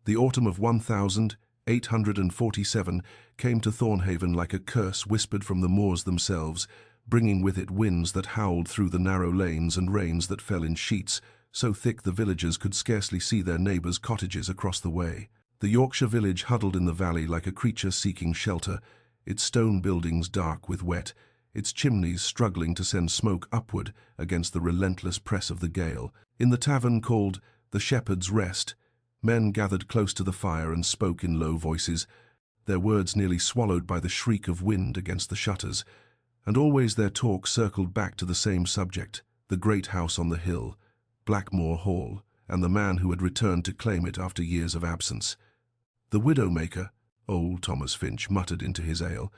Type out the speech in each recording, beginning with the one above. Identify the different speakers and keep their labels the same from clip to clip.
Speaker 1: The autumn of 1847 came to Thornhaven like a curse whispered from the moors themselves, bringing with it winds that howled through the narrow lanes and rains that fell in sheets, so thick the villagers could scarcely see their neighbours' cottages across the way. The Yorkshire village huddled in the valley like a creature seeking shelter, its stone buildings dark with wet, its chimneys struggling to send smoke upward against the relentless press of the gale. In the tavern called the Shepherd's Rest, men gathered close to the fire and spoke in low voices, their words nearly swallowed by the shriek of wind against the shutters, and always their talk circled back to the same subject, the great house on the hill, Blackmore Hall, and the man who had returned to claim it after years of absence. The Widowmaker, old Thomas Finch muttered into his ale,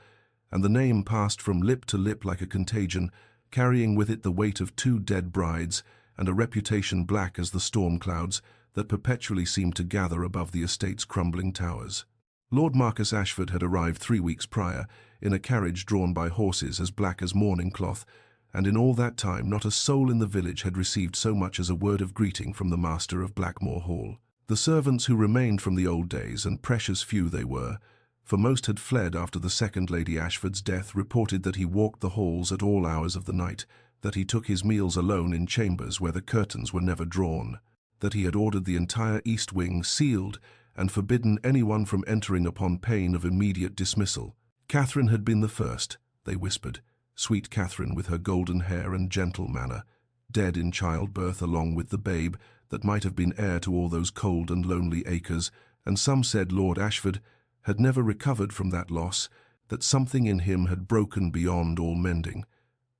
Speaker 1: and the name passed from lip to lip like a contagion, carrying with it the weight of 2 dead brides and a reputation black as the storm clouds that perpetually seemed to gather above the estate's crumbling towers. Lord Marcus Ashford had arrived 3 weeks prior, in a carriage drawn by horses as black as mourning cloth, and in all that time not a soul in the village had received so much as a word of greeting from the master of Blackmore Hall. The servants who remained from the old days, and precious few they were, for most had fled after the second Lady Ashford's death, reported that he walked the halls at all hours of the night, that he took his meals alone in chambers where the curtains were never drawn, that he had ordered the entire east wing sealed and forbidden anyone from entering upon pain of immediate dismissal. Catherine had been the first, they whispered, sweet Catherine with her golden hair and gentle manner, dead in childbirth along with the babe that might have been heir to all those cold and lonely acres, and some said Lord Ashford had never recovered from that loss, that something in him had broken beyond all mending.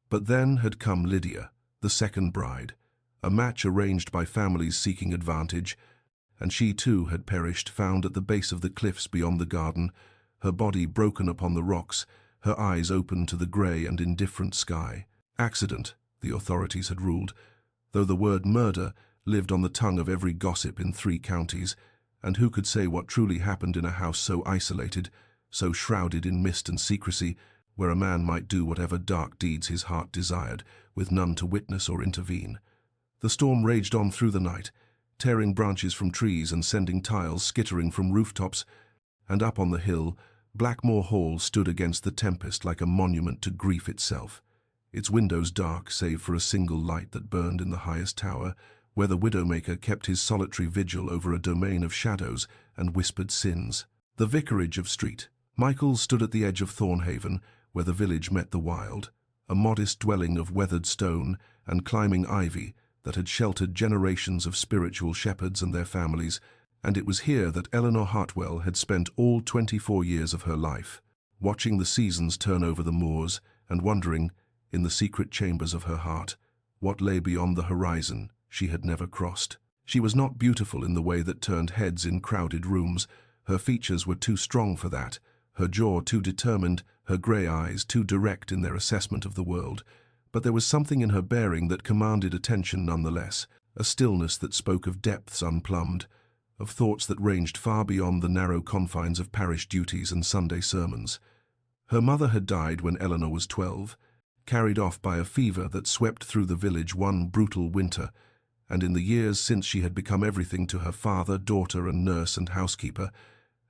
Speaker 1: But then had come Lydia, the second bride, a match arranged by families seeking advantage, and she too had perished, found at the base of the cliffs beyond the garden, her body broken upon the rocks, her eyes open to the grey and indifferent sky. Accident, the authorities had ruled, though the word murder lived on the tongue of every gossip in 3 counties, and who could say what truly happened in a house so isolated, so shrouded in mist and secrecy, where a man might do whatever dark deeds his heart desired, with none to witness or intervene. The storm raged on through the night, tearing branches from trees and sending tiles skittering from rooftops, and up on the hill, Blackmore Hall stood against the tempest like a monument to grief itself, its windows dark save for a single light that burned in the highest tower, where the Widowmaker kept his solitary vigil over a domain of shadows and whispered sins. The Vicarage of Street. Michael's stood at the edge of Thornhaven, where the village met the wild, a modest dwelling of weathered stone and climbing ivy that had sheltered generations of spiritual shepherds and their families, and it was here that Eleanor Hartwell had spent all 24 years of her life, watching the seasons turn over the moors and wondering, in the secret chambers of her heart, what lay beyond the horizon she had never crossed. She was not beautiful in the way that turned heads in crowded rooms. Her features were too strong for that, her jaw too determined, her grey eyes too direct in their assessment of the world. But there was something in her bearing that commanded attention nonetheless, a stillness that spoke of depths unplumbed, of thoughts that ranged far beyond the narrow confines of parish duties and Sunday sermons. Her mother had died when Eleanor was 12, carried off by a fever that swept through the village one brutal winter, and in the years since she had become everything to her father, daughter and nurse and housekeeper,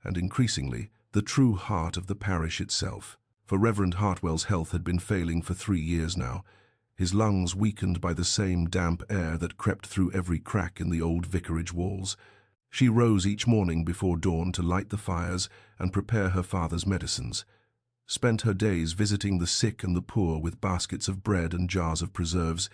Speaker 1: and increasingly the true heart of the parish itself. For Reverend Hartwell's health had been failing for 3 years now, his lungs weakened by the same damp air that crept through every crack in the old vicarage walls. She rose each morning before dawn to light the fires and prepare her father's medicines, spent her days visiting the sick and the poor with baskets of bread and jars of preserves,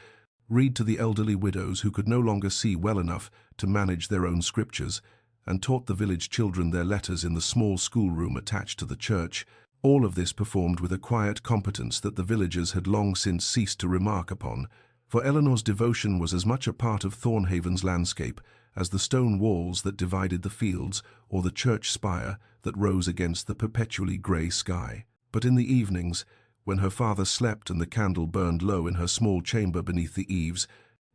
Speaker 1: read to the elderly widows who could no longer see well enough to manage their own scriptures, and taught the village children their letters in the small schoolroom attached to the church. All of this performed with a quiet competence that the villagers had long since ceased to remark upon, for Eleanor's devotion was as much a part of Thornhaven's landscape as the stone walls that divided the fields or the church spire that rose against the perpetually grey sky. But in the evenings, when her father slept and the candle burned low in her small chamber beneath the eaves,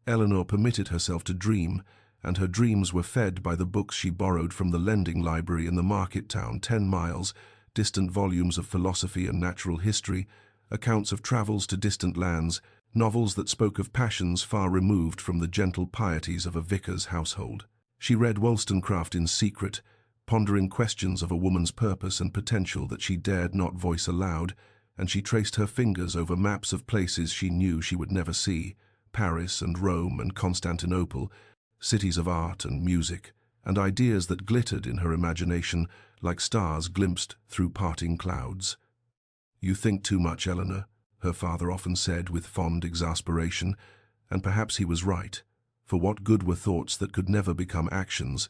Speaker 1: Eleanor permitted herself to dream, and her dreams were fed by the books she borrowed from the lending library in the market town 10 miles, distant volumes of philosophy and natural history, accounts of travels to distant lands, novels that spoke of passions far removed from the gentle pieties of a vicar's household. She read Wollstonecraft in secret, pondering questions of a woman's purpose and potential that she dared not voice aloud, and she traced her fingers over maps of places she knew she would never see, Paris and Rome and Constantinople, cities of art and music, and ideas that glittered in her imagination like stars glimpsed through parting clouds. "You think too much, Eleanor," her father often said with fond exasperation, and perhaps he was right, for what good were thoughts that could never become actions,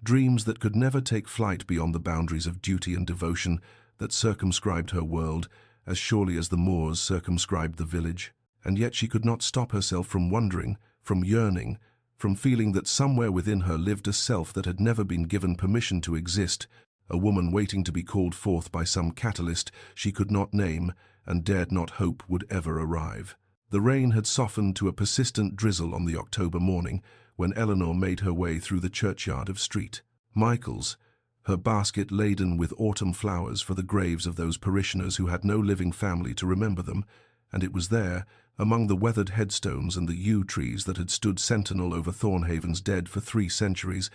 Speaker 1: dreams that could never take flight beyond the boundaries of duty and devotion that circumscribed her world as surely as the moors circumscribed the village? And yet she could not stop herself from wondering, from yearning, from feeling that somewhere within her lived a self that had never been given permission to exist, a woman waiting to be called forth by some catalyst she could not name and dared not hope would ever arrive. The rain had softened to a persistent drizzle on the October morning when Eleanor made her way through the churchyard of St. Michael's, her basket laden with autumn flowers for the graves of those parishioners who had no living family to remember them, and it was there, among the weathered headstones and the yew trees that had stood sentinel over Thornhaven's dead for 3 centuries,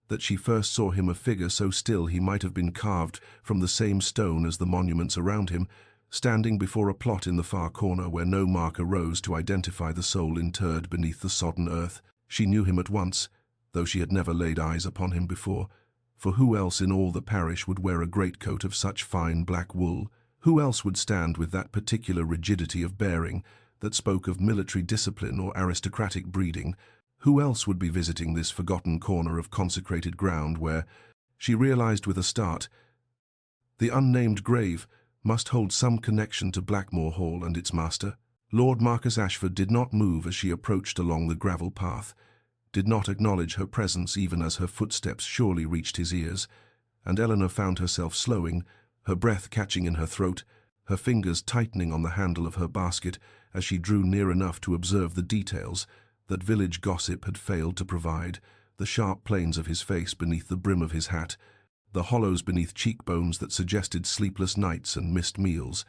Speaker 1: that she first saw him, a figure so still he might have been carved from the same stone as the monuments around him, standing before a plot in the far corner where no mark arose to identify the soul interred beneath the sodden earth. She knew him at once, though she had never laid eyes upon him before, for who else in all the parish would wear a greatcoat of such fine black wool? Who else would stand with that particular rigidity of bearing that spoke of military discipline or aristocratic breeding? Who else would be visiting this forgotten corner of consecrated ground where, she realized with a start, the unnamed grave must hold some connection to Blackmore Hall and its master? Lord Marcus Ashford did not move as she approached along the gravel path, did not acknowledge her presence even as her footsteps surely reached his ears, and Eleanor found herself slowing, her breath catching in her throat, her fingers tightening on the handle of her basket as she drew near enough to observe the details that village gossip had failed to provide, the sharp planes of his face beneath the brim of his hat, the hollows beneath cheekbones that suggested sleepless nights and missed meals,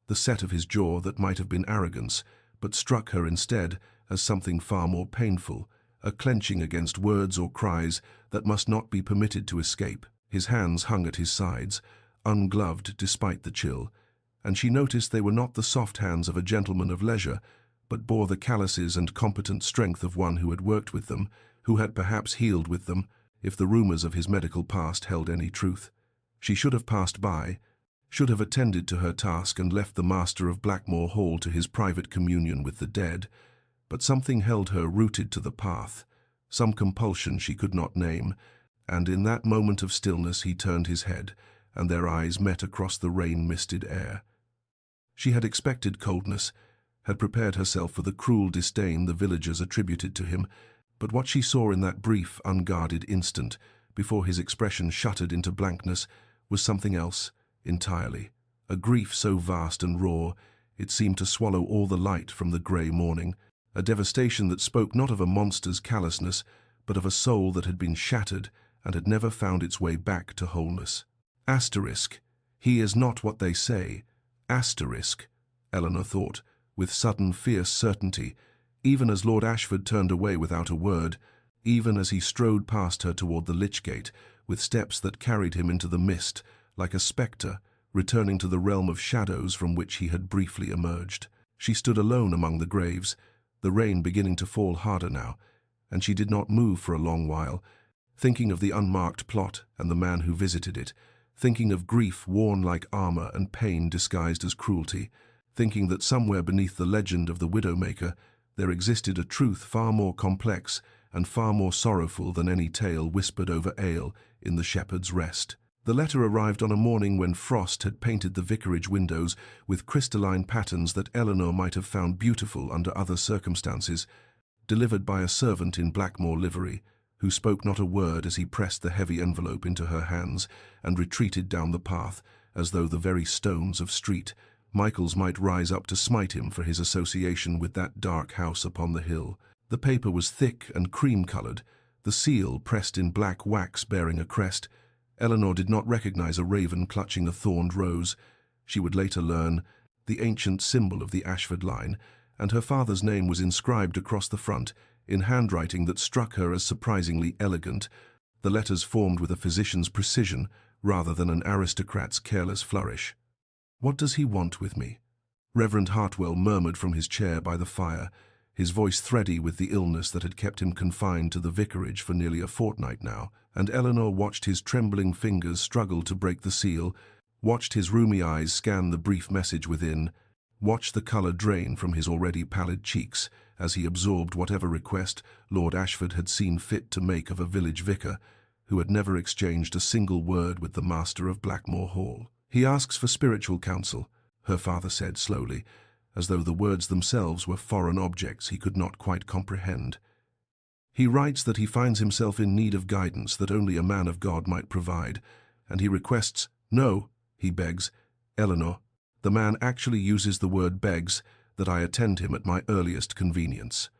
Speaker 1: the set of his jaw that might have been arrogance, but struck her instead as something far more painful, a clenching against words or cries that must not be permitted to escape. His hands hung at his sides, ungloved despite the chill, and she noticed they were not the soft hands of a gentleman of leisure, but bore the calluses and competent strength of one who had worked with them, who had perhaps healed with them, if the rumors of his medical past held any truth. She should have passed by, should have attended to her task and left the master of Blackmore Hall to his private communion with the dead, but something held her rooted to the path, some compulsion she could not name, and in that moment of stillness he turned his head, and their eyes met across the rain-misted air. She had expected coldness, had prepared herself for the cruel disdain the villagers attributed to him, but what she saw in that brief, unguarded instant, before his expression shuttered into blankness, was something else entirely, a grief so vast and raw it seemed to swallow all the light from the grey morning, a devastation that spoke not of a monster's callousness, but of a soul that had been shattered and had never found its way back to wholeness. Asterisk, he is not what they say. Asterisk, Eleanor thought, with sudden fierce certainty, even as Lord Ashford turned away without a word, even as he strode past her toward the lich gate, with steps that carried him into the mist, like a spectre, returning to the realm of shadows from which he had briefly emerged. She stood alone among the graves, the rain beginning to fall harder now, and she did not move for a long while, thinking of the unmarked plot and the man who visited it, thinking of grief worn like armor and pain disguised as cruelty, thinking that somewhere beneath the legend of the Widowmaker there existed a truth far more complex and far more sorrowful than any tale whispered over ale in the Shepherd's Rest. The letter arrived on a morning when frost had painted the vicarage windows with crystalline patterns that Eleanor might have found beautiful under other circumstances, delivered by a servant in Blackmore livery, who spoke not a word as he pressed the heavy envelope into her hands and retreated down the path, as though the very stones of St. Michael's might rise up to smite him for his association with that dark house upon the hill. The paper was thick and cream-coloured, the seal pressed in black wax bearing a crest. Eleanor did not recognize a raven clutching a thorned rose. She would later learn the ancient symbol of the Ashford line, and her father's name was inscribed across the front, in handwriting that struck her as surprisingly elegant, the letters formed with a physician's precision rather than an aristocrat's careless flourish. "What does he want with me?" Reverend Hartwell murmured from his chair by the fire, his voice thready with the illness that had kept him confined to the vicarage for nearly a fortnight now, and Eleanor watched his trembling fingers struggle to break the seal, watched his rheumy eyes scan the brief message within, watched the colour drain from his already pallid cheeks as he absorbed whatever request Lord Ashford had seen fit to make of a village vicar, who had never exchanged a single word with the master of Blackmore Hall. "He asks for spiritual counsel," her father said slowly, as though the words themselves were foreign objects he could not quite comprehend. "He writes that he finds himself in need of guidance that only a man of God might provide, and he requests—" "No," he begs, "Eleanor, the man actually uses the word begs that I attend him at my earliest convenience."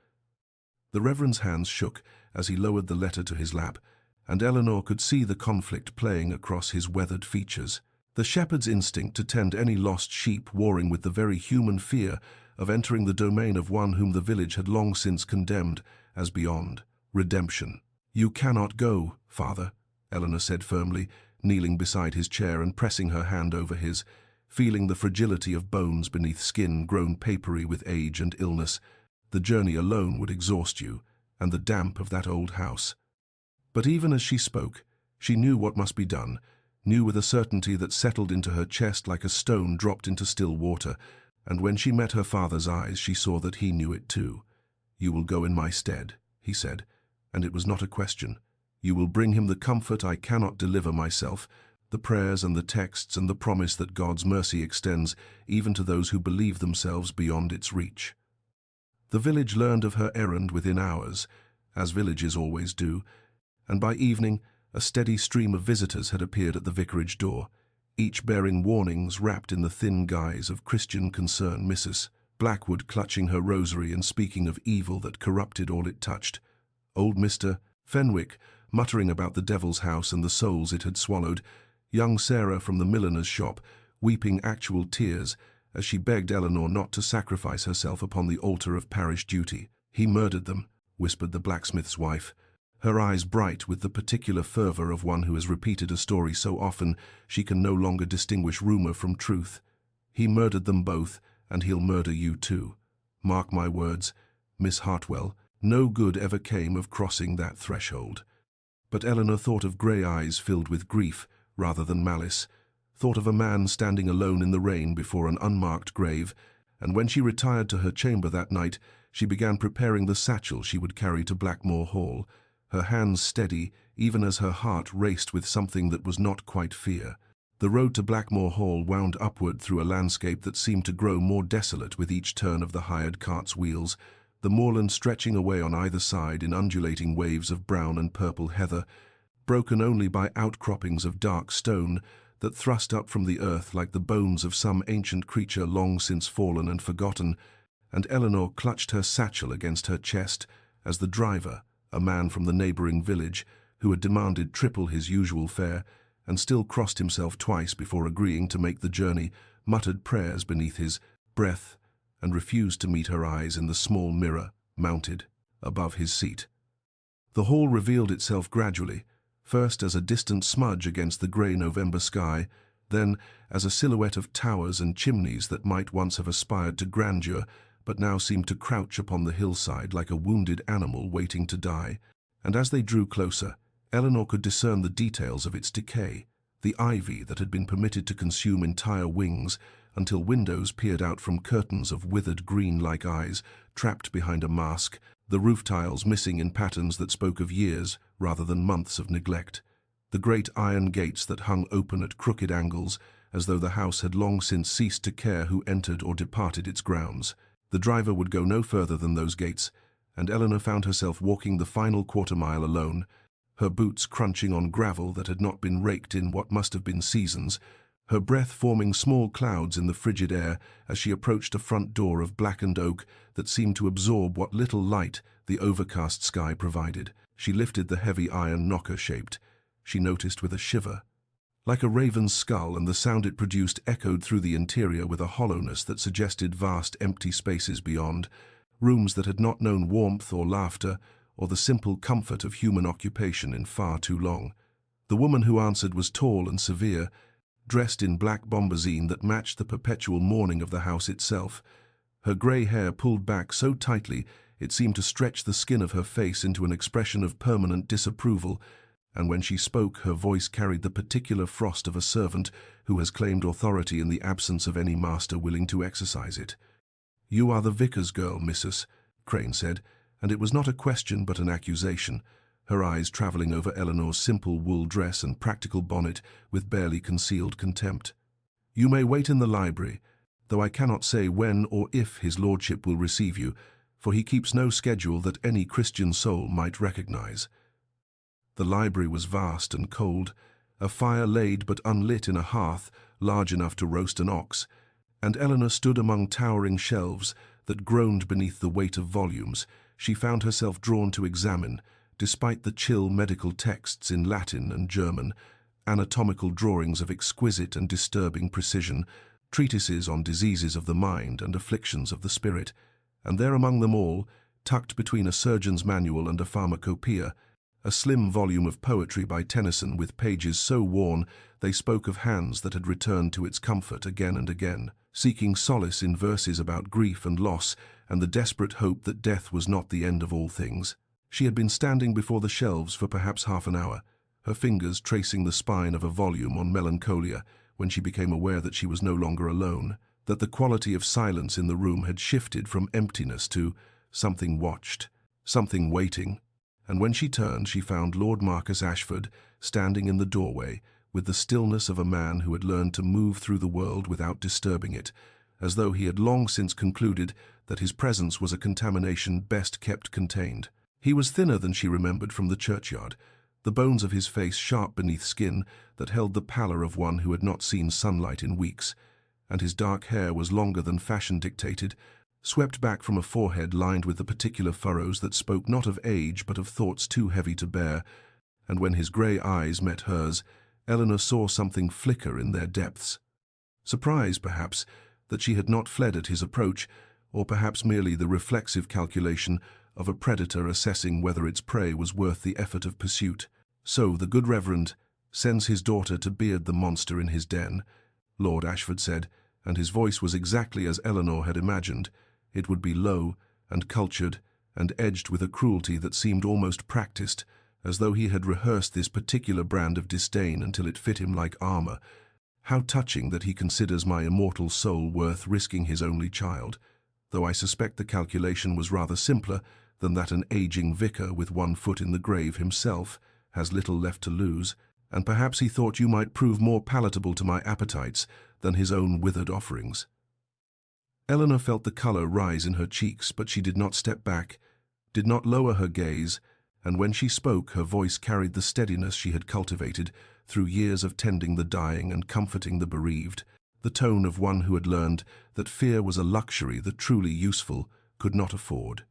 Speaker 1: The Reverend's hands shook as he lowered the letter to his lap, and Eleanor could see the conflict playing across his weathered features. The shepherd's instinct to tend any lost sheep warring with the very human fear of entering the domain of one whom the village had long since condemned as beyond redemption. "You cannot go, Father," Eleanor said firmly, kneeling beside his chair and pressing her hand over his, feeling the fragility of bones beneath skin grown papery with age and illness. "The journey alone would exhaust you, and the damp of that old house." But even as she spoke, she knew what must be done, knew with a certainty that settled into her chest like a stone dropped into still water, and when she met her father's eyes she saw that he knew it too. "You will go in my stead," he said, and it was not a question. "You will bring him the comfort I cannot deliver myself, the prayers and the texts and the promise that God's mercy extends even to those who believe themselves beyond its reach." The village learned of her errand within hours, as villages always do, and by evening a steady stream of visitors had appeared at the vicarage door, each bearing warnings wrapped in the thin guise of Christian concern. Mrs. Blackwood clutching her rosary and speaking of evil that corrupted all it touched. Old Mr. Fenwick muttering about the devil's house and the souls it had swallowed. Young Sarah from the milliner's shop weeping actual tears as she begged Eleanor not to sacrifice herself upon the altar of parish duty. "He murdered them," whispered the blacksmith's wife, her eyes bright with the particular fervor of one who has repeated a story so often she can no longer distinguish rumor from truth. "He murdered them both, and he'll murder you too. Mark my words, Miss Hartwell, no good ever came of crossing that threshold." But Eleanor thought of grey eyes filled with grief rather than malice, thought of a man standing alone in the rain before an unmarked grave, and when she retired to her chamber that night, she began preparing the satchel she would carry to Blackmore Hall, her hands steady even as her heart raced with something that was not quite fear. The road to Blackmore Hall wound upward through a landscape that seemed to grow more desolate with each turn of the hired cart's wheels, the moorland stretching away on either side in undulating waves of brown and purple heather, broken only by outcroppings of dark stone that thrust up from the earth like the bones of some ancient creature long since fallen and forgotten, and Eleanor clutched her satchel against her chest as the driver, a man from the neighbouring village, who had demanded triple his usual fare, and still crossed himself twice before agreeing to make the journey, muttered prayers beneath his breath, and refused to meet her eyes in the small mirror mounted above his seat. The hall revealed itself gradually, first as a distant smudge against the grey November sky, then as a silhouette of towers and chimneys that might once have aspired to grandeur, but now seemed to crouch upon the hillside like a wounded animal waiting to die. And as they drew closer, Eleanor could discern the details of its decay, the ivy that had been permitted to consume entire wings until windows peered out from curtains of withered green like eyes trapped behind a mask, the roof tiles missing in patterns that spoke of years rather than months of neglect, the great iron gates that hung open at crooked angles as though the house had long since ceased to care who entered or departed its grounds. The driver would go no further than those gates, and Eleanor found herself walking the final quarter-mile alone, her boots crunching on gravel that had not been raked in what must have been seasons, her breath forming small clouds in the frigid air as she approached a front door of blackened oak that seemed to absorb what little light the overcast sky provided. She lifted the heavy iron knocker shaped, she noticed with a shiver. Like a raven's skull, and the sound it produced echoed through the interior with a hollowness that suggested vast empty spaces beyond, rooms that had not known warmth or laughter, or the simple comfort of human occupation in far too long. The woman who answered was tall and severe, dressed in black bombazine that matched the perpetual mourning of the house itself. Her grey hair pulled back so tightly it seemed to stretch the skin of her face into an expression of permanent disapproval, and when she spoke her voice carried the particular frost of a servant who has claimed authority in the absence of any master willing to exercise it. "You are the vicar's girl, Mrs." Crane said, and it was not a question but an accusation, her eyes travelling over Eleanor's simple wool dress and practical bonnet with barely concealed contempt. "You may wait in the library, though I cannot say when or if his lordship will receive you, for he keeps no schedule that any Christian soul might recognize." The library was vast and cold, a fire laid but unlit in a hearth large enough to roast an ox, and Eleanor stood among towering shelves that groaned beneath the weight of volumes she found herself drawn to examine, despite the chill medical texts in Latin and German, anatomical drawings of exquisite and disturbing precision, treatises on diseases of the mind and afflictions of the spirit, and there among them all, tucked between a surgeon's manual and a pharmacopoeia, a slim volume of poetry by Tennyson with pages so worn they spoke of hands that had returned to its comfort again and again, seeking solace in verses about grief and loss and the desperate hope that death was not the end of all things. She had been standing before the shelves for perhaps half an hour, her fingers tracing the spine of a volume on melancholia, when she became aware that she was no longer alone, that the quality of silence in the room had shifted from emptiness to something watched, something waiting, and when she turned she found Lord Marcus Ashford standing in the doorway with the stillness of a man who had learned to move through the world without disturbing it, as though he had long since concluded that his presence was a contamination best kept contained. He was thinner than she remembered from the churchyard, the bones of his face sharp beneath skin that held the pallor of one who had not seen sunlight in weeks, and his dark hair was longer than fashion dictated, swept back from a forehead lined with the particular furrows that spoke not of age but of thoughts too heavy to bear, and when his grey eyes met hers, Eleanor saw something flicker in their depths. Surprise, perhaps, that she had not fled at his approach, or perhaps merely the reflexive calculation of a predator assessing whether its prey was worth the effort of pursuit. "So the good Reverend sends his daughter to beard the monster in his den," Lord Ashford said, and his voice was exactly as Eleanor had imagined. It would be low and cultured and edged with a cruelty that seemed almost practiced, as though he had rehearsed this particular brand of disdain until it fit him like armor. "How touching that he considers my immortal soul worth risking his only child, though I suspect the calculation was rather simpler than that an aging vicar with one foot in the grave himself has little left to lose, and perhaps he thought you might prove more palatable to my appetites than his own withered offerings." Eleanor felt the colour rise in her cheeks, but she did not step back, did not lower her gaze, and when she spoke her voice carried the steadiness she had cultivated through years of tending the dying and comforting the bereaved, the tone of one who had learned that fear was a luxury the truly useful could not afford.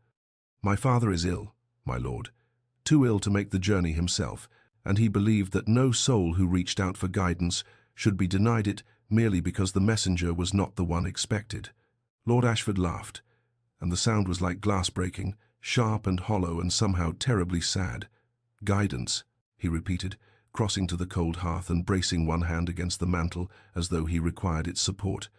Speaker 1: "My father is ill, my lord, too ill to make the journey himself, and he believed that no soul who reached out for guidance should be denied it merely because the messenger was not the one expected." Lord Ashford laughed, and the sound was like glass breaking, sharp and hollow and somehow terribly sad. "Guidance," he repeated, crossing to the cold hearth and bracing one hand against the mantel as though he required its support.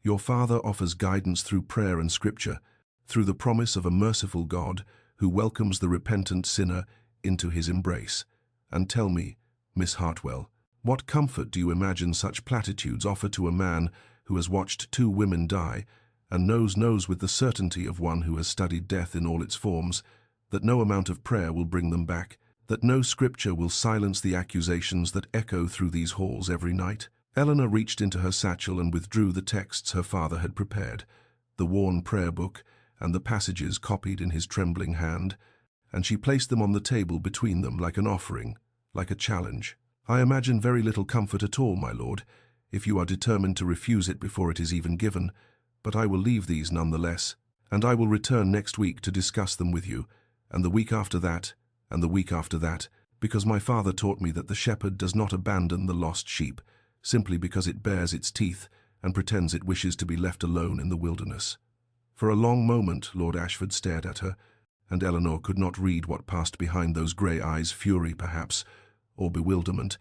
Speaker 1: "Your father offers guidance through prayer and scripture, through the promise of a merciful God who welcomes the repentant sinner into his embrace. And tell me, Miss Hartwell, what comfort do you imagine such platitudes offer to a man who has watched two women die and knows with the certainty of one who has studied death in all its forms, that no amount of prayer will bring them back, that no scripture will silence the accusations that echo through these halls every night?" Eleanor reached into her satchel and withdrew the texts her father had prepared, the worn prayer book and the passages copied in his trembling hand, and she placed them on the table between them like an offering, like a challenge. "I imagine very little comfort at all, my lord, if you are determined to refuse it before it is even given, but I will leave these nonetheless, and I will return next week to discuss them with you, and the week after that, and the week after that, because my father taught me that the shepherd does not abandon the lost sheep, simply because it bares its teeth and pretends it wishes to be left alone in the wilderness." For a long moment Lord Ashford stared at her, and Eleanor could not read what passed behind those grey eyes, fury perhaps, or bewilderment,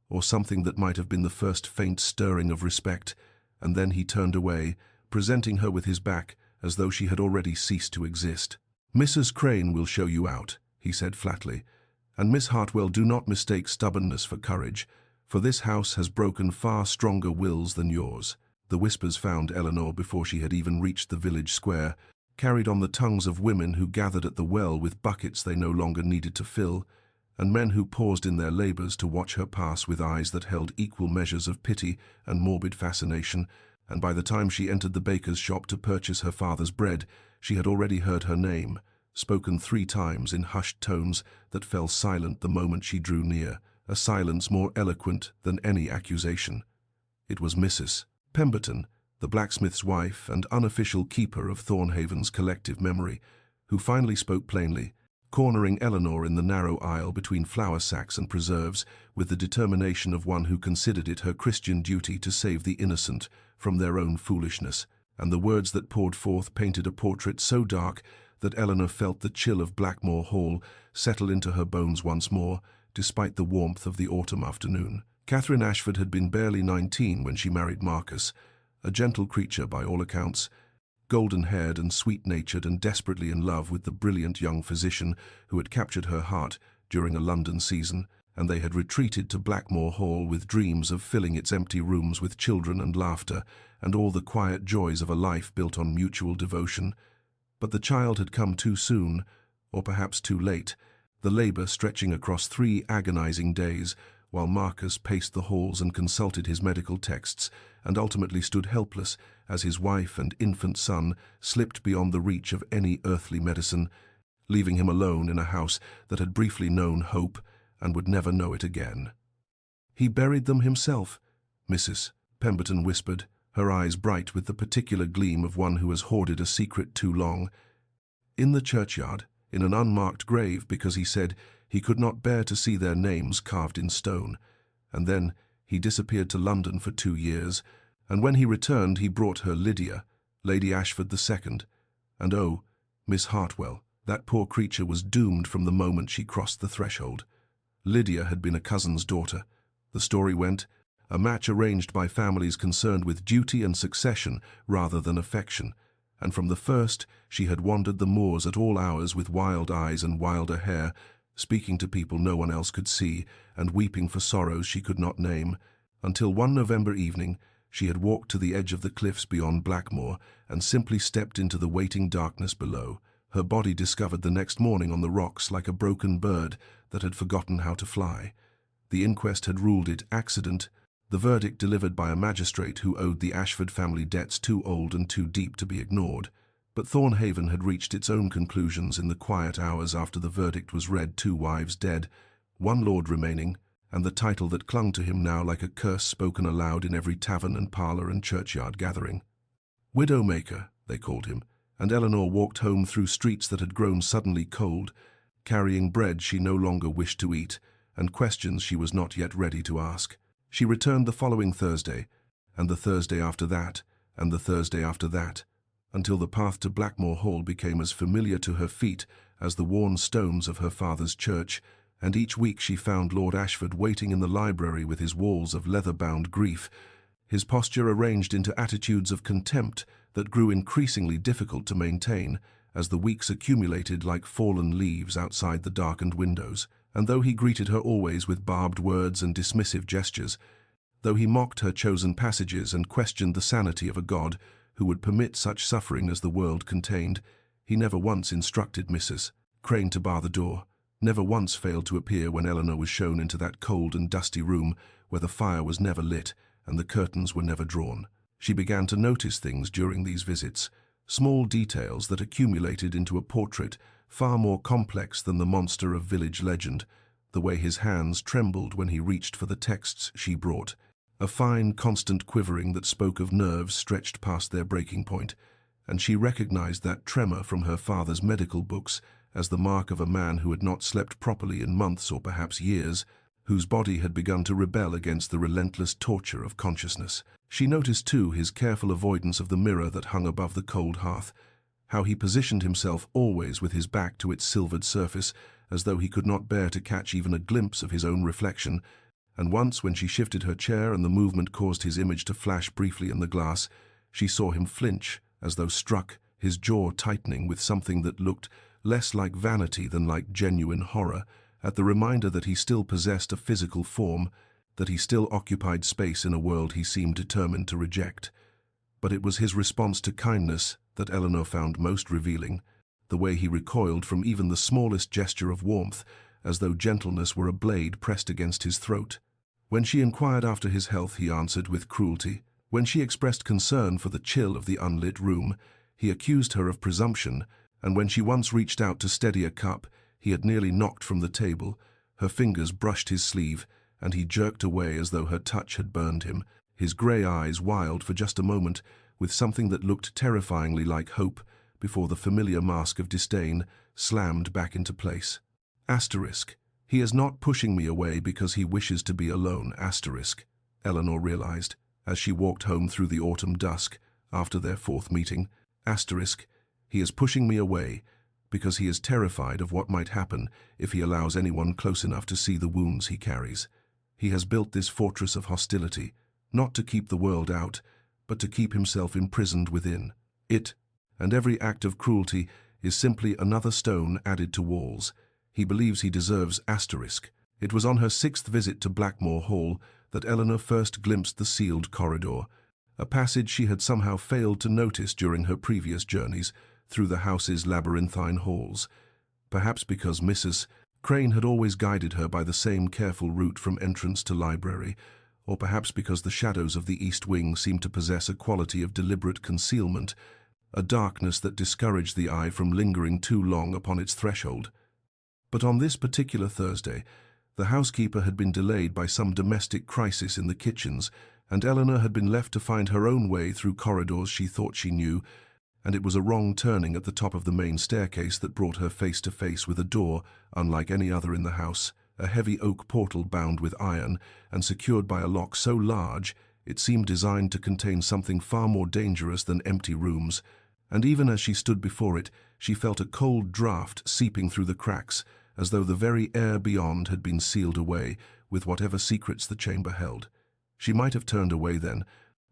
Speaker 1: or something that might have been the first faint stirring of respect, and then he turned away, presenting her with his back as though she had already ceased to exist. "Mrs. Crane will show you out," he said flatly, "and Miss Hartwell, do not mistake stubbornness for courage, for this house has broken far stronger wills than yours." The whispers found Eleanor before she had even reached the village square, carried on the tongues of women who gathered at the well with buckets they no longer needed to fill, and men who paused in their labors to watch her pass with eyes that held equal measures of pity and morbid fascination, and by the time she entered the baker's shop to purchase her father's bread, she had already heard her name, spoken 3 times in hushed tones that fell silent the moment she drew near, a silence more eloquent than any accusation. It was Mrs. Pemberton, the blacksmith's wife and unofficial keeper of Thornhaven's collective memory, who finally spoke plainly, cornering Eleanor in the narrow aisle between flour sacks and preserves with the determination of one who considered it her Christian duty to save the innocent from their own foolishness, and the words that poured forth painted a portrait so dark that Eleanor felt the chill of Blackmore Hall settle into her bones once more, despite the warmth of the autumn afternoon. Catherine Ashford had been barely 19 when she married Marcus, a gentle creature by all accounts, golden-haired and sweet-natured and desperately in love with the brilliant young physician who had captured her heart during a London season, and they had retreated to Blackmore Hall with dreams of filling its empty rooms with children and laughter and all the quiet joys of a life built on mutual devotion. But the child had come too soon, or perhaps too late, the labor stretching across 3 agonizing days, while Marcus paced the halls and consulted his medical texts, and ultimately stood helpless as his wife and infant son slipped beyond the reach of any earthly medicine, leaving him alone in a house that had briefly known hope and would never know it again. "He buried them himself," Mrs. Pemberton whispered, her eyes bright with the particular gleam of one who has hoarded a secret too long. "In the churchyard, in an unmarked grave, because he said he could not bear to see their names carved in stone. And then he disappeared to London for 2 years, and when he returned he brought her Lydia, Lady Ashford II. And oh, Miss Hartwell, that poor creature was doomed from the moment she crossed the threshold. Lydia had been a cousin's daughter. The story went, a match arranged by families concerned with duty and succession rather than affection, and from the first she had wandered the moors at all hours with wild eyes and wilder hair, speaking to people no one else could see, and weeping for sorrows she could not name, until one November evening she had walked to the edge of the cliffs beyond Blackmore and simply stepped into the waiting darkness below, her body discovered the next morning on the rocks like a broken bird that had forgotten how to fly. The inquest had ruled it accident, the verdict delivered by a magistrate who owed the Ashford family debts too old and too deep to be ignored. But Thornhaven had reached its own conclusions in the quiet hours after the verdict was read, 2 wives dead, 1 lord remaining, and the title that clung to him now like a curse spoken aloud in every tavern and parlour and churchyard gathering. Widowmaker, they called him, and Eleanor walked home through streets that had grown suddenly cold, carrying bread she no longer wished to eat, and questions she was not yet ready to ask. She returned the following Thursday, and the Thursday after that, and the Thursday after that, until the path to Blackmore Hall became as familiar to her feet as the worn stones of her father's church, and each week she found Lord Ashford waiting in the library with his walls of leather-bound grief, his posture arranged into attitudes of contempt that grew increasingly difficult to maintain as the weeks accumulated like fallen leaves outside the darkened windows. And though he greeted her always with barbed words and dismissive gestures, though he mocked her chosen passages and questioned the sanity of a God who would permit such suffering as the world contained, he never once instructed Mrs. Crane to bar the door, never once failed to appear when Eleanor was shown into that cold and dusty room where the fire was never lit and the curtains were never drawn. She began to notice things during these visits, small details that accumulated into a portrait far more complex than the monster of village legend, the way his hands trembled when he reached for the texts she brought, a fine, constant quivering that spoke of nerves stretched past their breaking point, and she recognized that tremor from her father's medical books as the mark of a man who had not slept properly in months or perhaps years, whose body had begun to rebel against the relentless torture of consciousness. She noticed too his careful avoidance of the mirror that hung above the cold hearth, how he positioned himself always with his back to its silvered surface, as though he could not bear to catch even a glimpse of his own reflection, and once when she shifted her chair and the movement caused his image to flash briefly in the glass, she saw him flinch, as though struck, his jaw tightening with something that looked less like vanity than like genuine horror, at the reminder that he still possessed a physical form, that he still occupied space in a world he seemed determined to reject. But it was his response to kindness that Eleanor found most revealing, the way he recoiled from even the smallest gesture of warmth, as though gentleness were a blade pressed against his throat. When she inquired after his health, he answered with cruelty. When she expressed concern for the chill of the unlit room, he accused her of presumption, and when she once reached out to steady a cup he had nearly knocked from the table, her fingers brushed his sleeve, and he jerked away as though her touch had burned him, his grey eyes wild for just a moment, with something that looked terrifyingly like hope, before the familiar mask of disdain slammed back into place. Asterisk. He is not pushing me away because he wishes to be alone, asterisk, Eleanor realized, as she walked home through the autumn dusk, after their fourth meeting. Asterisk. He is pushing me away because he is terrified of what might happen if he allows anyone close enough to see the wounds he carries. He has built this fortress of hostility, not to keep the world out, but to keep himself imprisoned within. It, and every act of cruelty, is simply another stone added to walls. He believes he deserves asterisk. It was on her 6th visit to Blackmore Hall that Eleanor first glimpsed the sealed corridor, a passage she had somehow failed to notice during her previous journeys through the house's labyrinthine halls. Perhaps because Mrs. Crane had always guided her by the same careful route from entrance to library, or perhaps because the shadows of the east wing seemed to possess a quality of deliberate concealment, a darkness that discouraged the eye from lingering too long upon its threshold. But on this particular Thursday, the housekeeper had been delayed by some domestic crisis in the kitchens, and Eleanor had been left to find her own way through corridors she thought she knew, and it was a wrong turning at the top of the main staircase that brought her face to face with a door unlike any other in the house, a heavy oak portal bound with iron and secured by a lock so large it seemed designed to contain something far more dangerous than empty rooms, and even as she stood before it, she felt a cold draught seeping through the cracks, as though the very air beyond had been sealed away with whatever secrets the chamber held. She might have turned away then,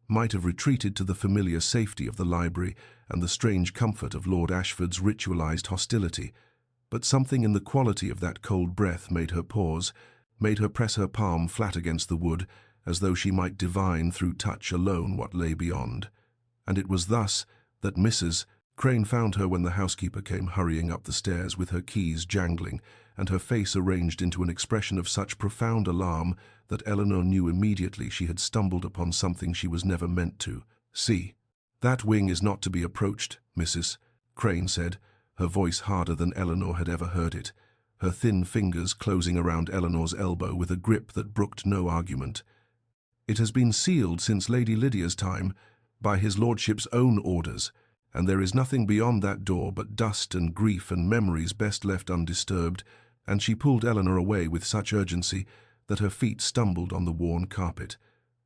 Speaker 1: might have retreated to the familiar safety of the library and the strange comfort of Lord Ashford's ritualized hostility, but something in the quality of that cold breath made her pause, made her press her palm flat against the wood, as though she might divine through touch alone what lay beyond. And it was thus that Mrs. Crane found her when the housekeeper came hurrying up the stairs with her keys jangling, and her face arranged into an expression of such profound alarm that Eleanor knew immediately she had stumbled upon something she was never meant to see. "That wing is not to be approached, Mrs. Crane said, her voice harder than Eleanor had ever heard it, her thin fingers closing around Eleanor's elbow with a grip that brooked no argument. "It has been sealed since Lady Lydia's time, by his lordship's own orders, and there is nothing beyond that door but dust and grief and memories best left undisturbed," and she pulled Eleanor away with such urgency that her feet stumbled on the worn carpet,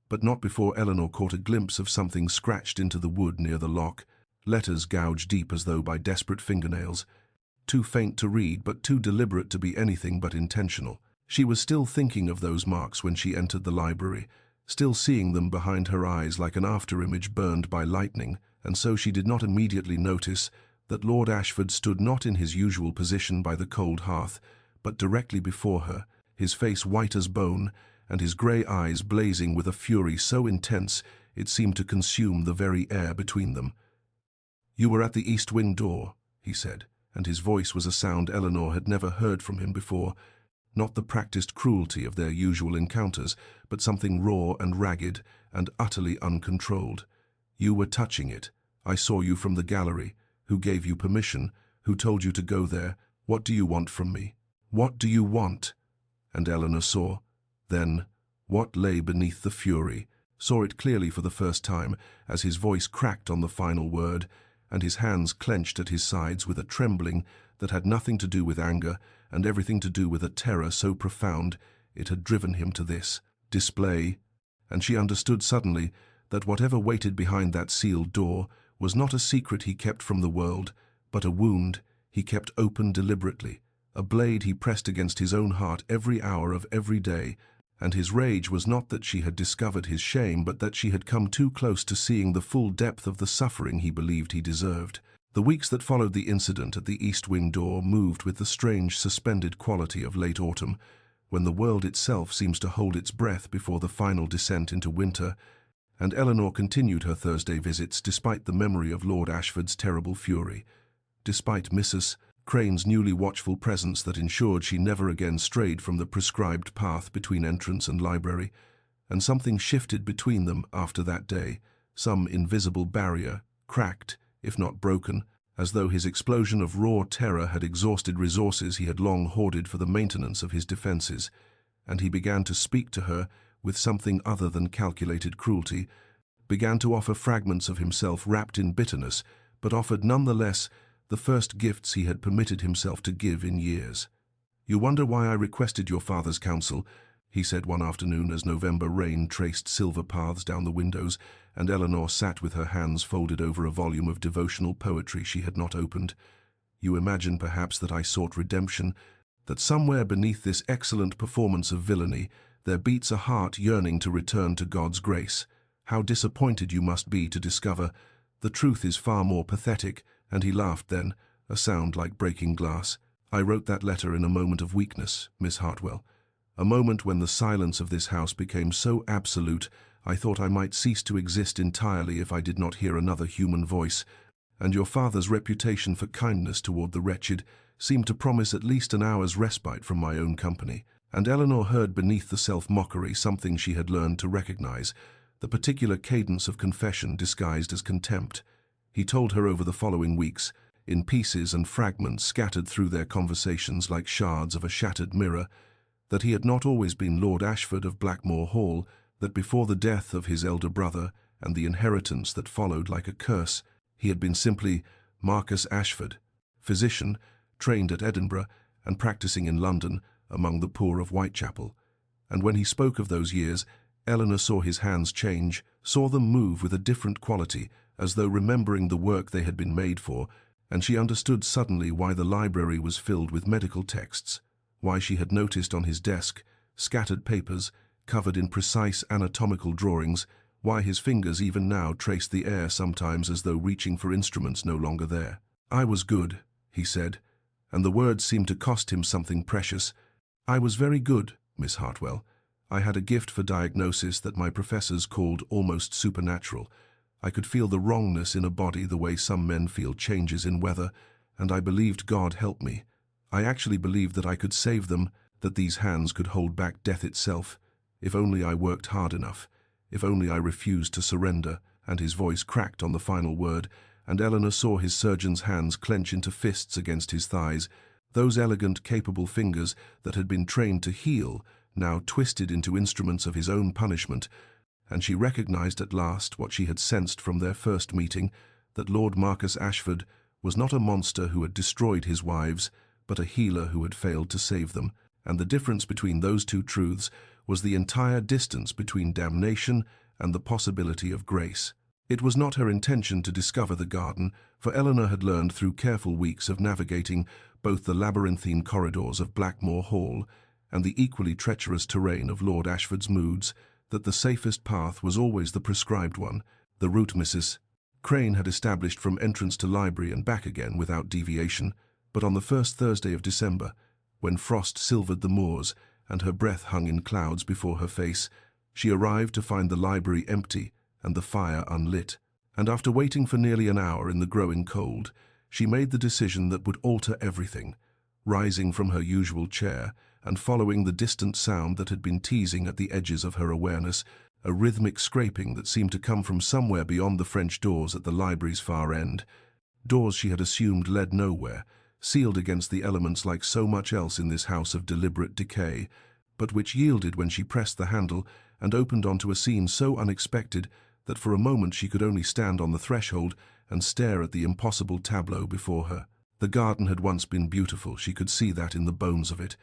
Speaker 1: but not before Eleanor caught a glimpse of something scratched into the wood near the lock, letters gouged deep as though by desperate fingernails, too faint to read but too deliberate to be anything but intentional. She was still thinking of those marks when she entered the library, still seeing them behind her eyes like an after-image burned by lightning, and so she did not immediately notice that Lord Ashford stood not in his usual position by the cold hearth, but directly before her, his face white as bone, and his grey eyes blazing with a fury so intense it seemed to consume the very air between them. "You were at the east wing door," he said, and his voice was a sound Eleanor had never heard from him before, not the practiced cruelty of their usual encounters, but something raw and ragged and utterly uncontrolled. "You were touching it. I saw you from the gallery. Who gave you permission? Who told you to go there? What do you want from me? What do you want?" And Eleanor saw, then, what lay beneath the fury, saw it clearly for the first time as his voice cracked on the final word, and his hands clenched at his sides with a trembling that had nothing to do with anger and everything to do with a terror so profound it had driven him to this display, and she understood suddenly that whatever waited behind that sealed door was not a secret he kept from the world, but a wound he kept open deliberately, a blade he pressed against his own heart every hour of every day, and his rage was not that she had discovered his shame, but that she had come too close to seeing the full depth of the suffering he believed he deserved. The weeks that followed the incident at the east wing door moved with the strange suspended quality of late autumn, when the world itself seems to hold its breath before the final descent into winter, and Eleanor continued her Thursday visits despite the memory of Lord Ashford's terrible fury, despite Mrs. Crane's newly watchful presence that ensured she never again strayed from the prescribed path between entrance and library. And something shifted between them after that day, some invisible barrier, cracked, if not broken, as though his explosion of raw terror had exhausted resources he had long hoarded for the maintenance of his defenses, and he began to speak to her with something other than calculated cruelty, began to offer fragments of himself wrapped in bitterness, but offered nonetheless the first gifts he had permitted himself to give in years. "You wonder why I requested your father's counsel," he said one afternoon as November rain traced silver paths down the windows, and Eleanor sat with her hands folded over a volume of devotional poetry she had not opened. "You imagine perhaps that I sought redemption, that somewhere beneath this excellent performance of villainy there beats a heart yearning to return to God's grace. How disappointed you must be to discover the truth is far more pathetic," and he laughed then, a sound like breaking glass. "I wrote that letter in a moment of weakness, Miss Hartwell, a moment when the silence of this house became so absolute I thought I might cease to exist entirely if I did not hear another human voice, and your father's reputation for kindness toward the wretched seemed to promise at least an hour's respite from my own company." And Eleanor heard beneath the self-mockery something she had learned to recognize, the particular cadence of confession disguised as contempt. He told her over the following weeks, in pieces and fragments scattered through their conversations like shards of a shattered mirror, that he had not always been Lord Ashford of Blackmore Hall, that before the death of his elder brother and the inheritance that followed like a curse, he had been simply Marcus Ashford, physician, trained at Edinburgh and practicing in London among the poor of Whitechapel. And when he spoke of those years, Eleanor saw his hands change, saw them move with a different quality, as though remembering the work they had been made for, and she understood suddenly why the library was filled with medical texts, why she had noticed on his desk scattered papers covered in precise anatomical drawings, why his fingers even now traced the air sometimes as though reaching for instruments no longer there. "I was good," he said, and the words seemed to cost him something precious. "I was very good, Miss Hartwell. I had a gift for diagnosis that my professors called almost supernatural. I could feel the wrongness in a body the way some men feel changes in weather, and I believed God helped me. I actually believed that I could save them, that these hands could hold back death itself, if only I worked hard enough, if only I refused to surrender." And his voice cracked on the final word, and Eleanor saw his surgeon's hands clench into fists against his thighs, those elegant, capable fingers that had been trained to heal, now twisted into instruments of his own punishment, and she recognized at last what she had sensed from their first meeting, that Lord Marcus Ashford was not a monster who had destroyed his wives, but a healer who had failed to save them, and the difference between those two truths was the entire distance between damnation and the possibility of grace. It was not her intention to discover the garden, for Eleanor had learned through careful weeks of navigating both the labyrinthine corridors of Blackmore Hall and the equally treacherous terrain of Lord Ashford's moods, that the safest path was always the prescribed one, the route Mrs. Crane had established from entrance to library and back again without deviation. But on the first Thursday of December, when frost silvered the moors and her breath hung in clouds before her face, she arrived to find the library empty and the fire unlit, and after waiting for nearly an hour in the growing cold, she made the decision that would alter everything. Rising from her usual chair and following the distant sound that had been teasing at the edges of her awareness, a rhythmic scraping that seemed to come from somewhere beyond the French doors at the library's far end, doors she had assumed led nowhere, sealed against the elements like so much else in this house of deliberate decay, but which yielded when she pressed the handle and opened onto a scene so unexpected that for a moment she could only stand on the threshold and stare at the impossible tableau before her. The garden had once been beautiful, she could see that in the bones of it,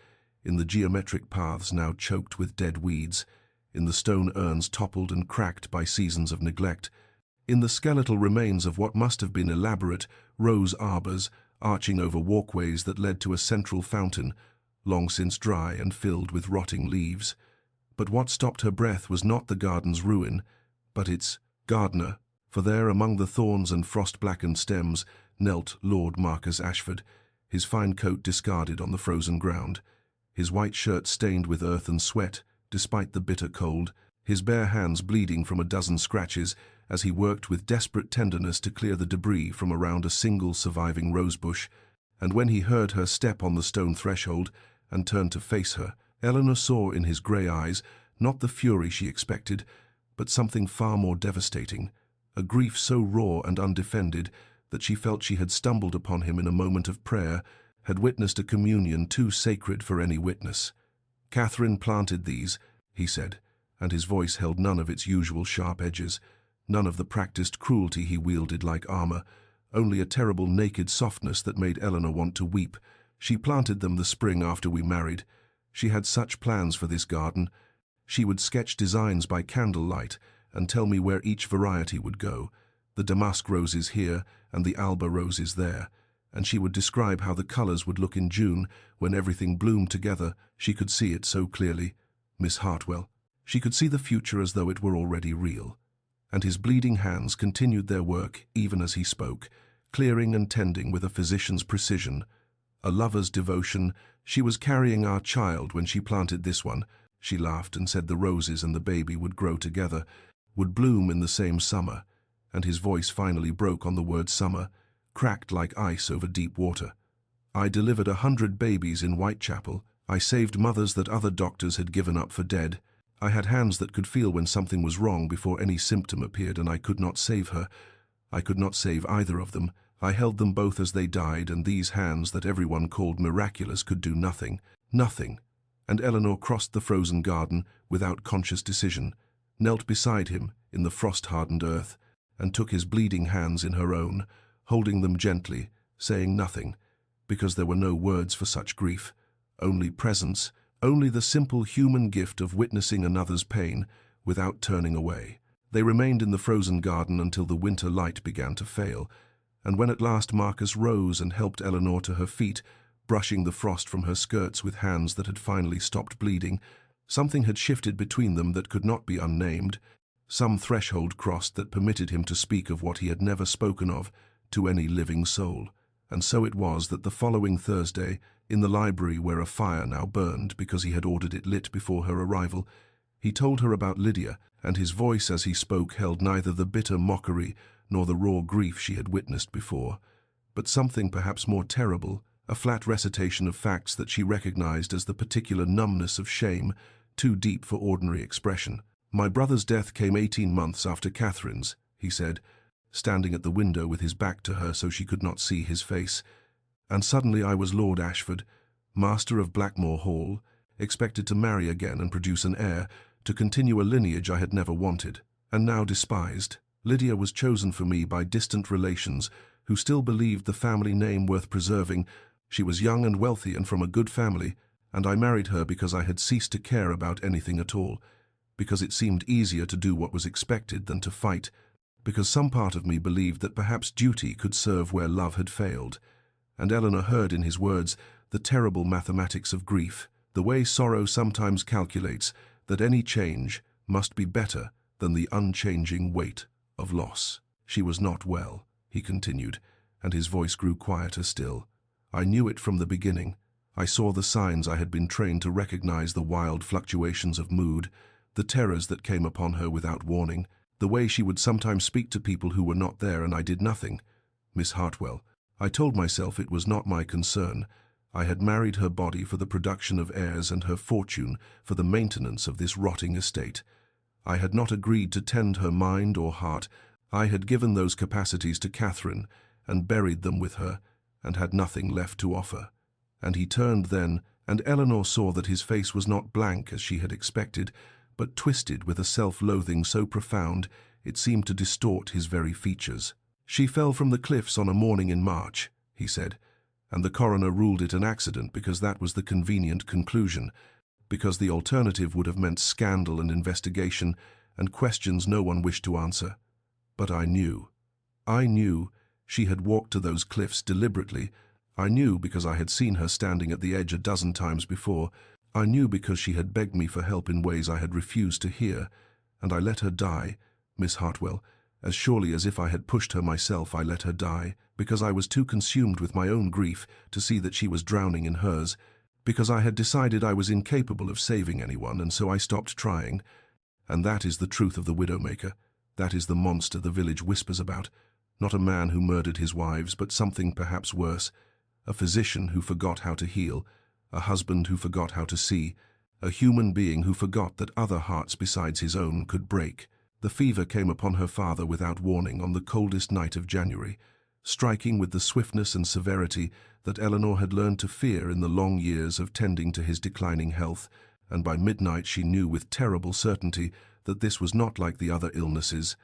Speaker 1: in the geometric paths now choked with dead weeds, in the stone urns toppled and cracked by seasons of neglect, In the skeletal remains of what must have been elaborate rose arbors, arching over walkways that led to a central fountain, long since dry and filled with rotting leaves. But what stopped her breath was not the garden's ruin, but its gardener, for there among the thorns and frost-blackened stems knelt Lord Marcus Ashford, his fine coat discarded on the frozen ground, his white shirt stained with earth and sweat, despite the bitter cold, his bare hands bleeding from a dozen scratches as he worked with desperate tenderness to clear the debris from around a single surviving rosebush. And when he heard her step on the stone threshold and turned to face her, Eleanor saw in his grey eyes not the fury she expected, but something far more devastating, a grief so raw and undefended that she felt she had stumbled upon him in a moment of prayer, had witnessed a communion too sacred for any witness. "Catherine planted these," he said, and his voice held none of its usual sharp edges, none of the practiced cruelty he wielded like armor, only a terrible naked softness that made Eleanor want to weep. "She planted them the spring after we married. She had such plans for this garden. She would sketch designs by candlelight and tell me where each variety would go, the damask roses here and the alba roses there, and she would describe how the colors would look in June when everything bloomed together. She could see it so clearly, Miss Hartwell. She could see the future as though it were already real." And his bleeding hands continued their work even as he spoke, clearing and tending with a physician's precision. "A lover's devotion. She was carrying our child when she planted this one." She laughed and said the roses and the baby would grow together, would bloom in the same summer, and his voice finally broke on the word summer, cracked like ice over deep water. "I delivered 100 babies in Whitechapel. I saved mothers that other doctors had given up for dead. I had hands that could feel when something was wrong before any symptom appeared, and I could not save her. I could not save either of them. I held them both as they died, and these hands that everyone called miraculous could do nothing. Nothing." And Eleanor crossed the frozen garden without conscious decision, knelt beside him in the frost-hardened earth, and took his bleeding hands in her own, holding them gently, saying nothing, because there were no words for such grief, only presence, only the simple human gift of witnessing another's pain without turning away. They remained in the frozen garden until the winter light began to fail, and when at last Marcus rose and helped Eleanor to her feet, brushing the frost from her skirts with hands that had finally stopped bleeding, something had shifted between them that could not be unnamed, some threshold crossed that permitted him to speak of what he had never spoken of to any living soul. And so it was that the following Thursday, in the library where a fire now burned because he had ordered it lit before her arrival, he told her about Lydia, and his voice as he spoke held neither the bitter mockery nor the raw grief she had witnessed before, but something perhaps more terrible, a flat recitation of facts that she recognized as the particular numbness of shame, too deep for ordinary expression. "My brother's death came 18 months after Catherine's," he said, standing at the window with his back to her so she could not see his face. "And suddenly I was Lord Ashford, master of Blackmore Hall, expected to marry again and produce an heir, to continue a lineage I had never wanted, and now despised. Lydia was chosen for me by distant relations who still believed the family name worth preserving. She was young and wealthy and from a good family, and I married her because I had ceased to care about anything at all, because it seemed easier to do what was expected than to fight, because some part of me believed that perhaps duty could serve where love had failed." And Eleanor heard in his words the terrible mathematics of grief, the way sorrow sometimes calculates that any change must be better than the unchanging weight of loss. "She was not well," he continued, and his voice grew quieter still. "I knew it from the beginning. I saw the signs. I had been trained to recognize the wild fluctuations of mood, the terrors that came upon her without warning, the way she would sometimes speak to people who were not there, and I did nothing. Miss Hartwell, I told myself it was not my concern. I had married her body for the production of heirs and her fortune for the maintenance of this rotting estate. I had not agreed to tend her mind or heart. I had given those capacities to Catherine and buried them with her, and had nothing left to offer." And he turned then, and Eleanor saw that his face was not blank as she had expected, but twisted with a self-loathing so profound it seemed to distort his very features. "She fell from the cliffs on a morning in March," he said, "and the coroner ruled it an accident because that was the convenient conclusion, because the alternative would have meant scandal and investigation and questions no one wished to answer. But I knew. I knew she had walked to those cliffs deliberately. I knew because I had seen her standing at the edge a dozen times before. I knew because she had begged me for help in ways I had refused to hear. And I let her die, Miss Hartwell. As surely as if I had pushed her myself, I let her die, because I was too consumed with my own grief to see that she was drowning in hers, because I had decided I was incapable of saving anyone, and so I stopped trying. And that is the truth of the Widowmaker. That is the monster the village whispers about. Not a man who murdered his wives, but something perhaps worse. A physician who forgot how to heal, a husband who forgot how to see, a human being who forgot that other hearts besides his own could break. The fever came upon her father without warning on the coldest night of January, striking with the swiftness and severity that Eleanor had learned to fear in the long years of tending to his declining health, and by midnight she knew with terrible certainty that this was not like the other illnesses,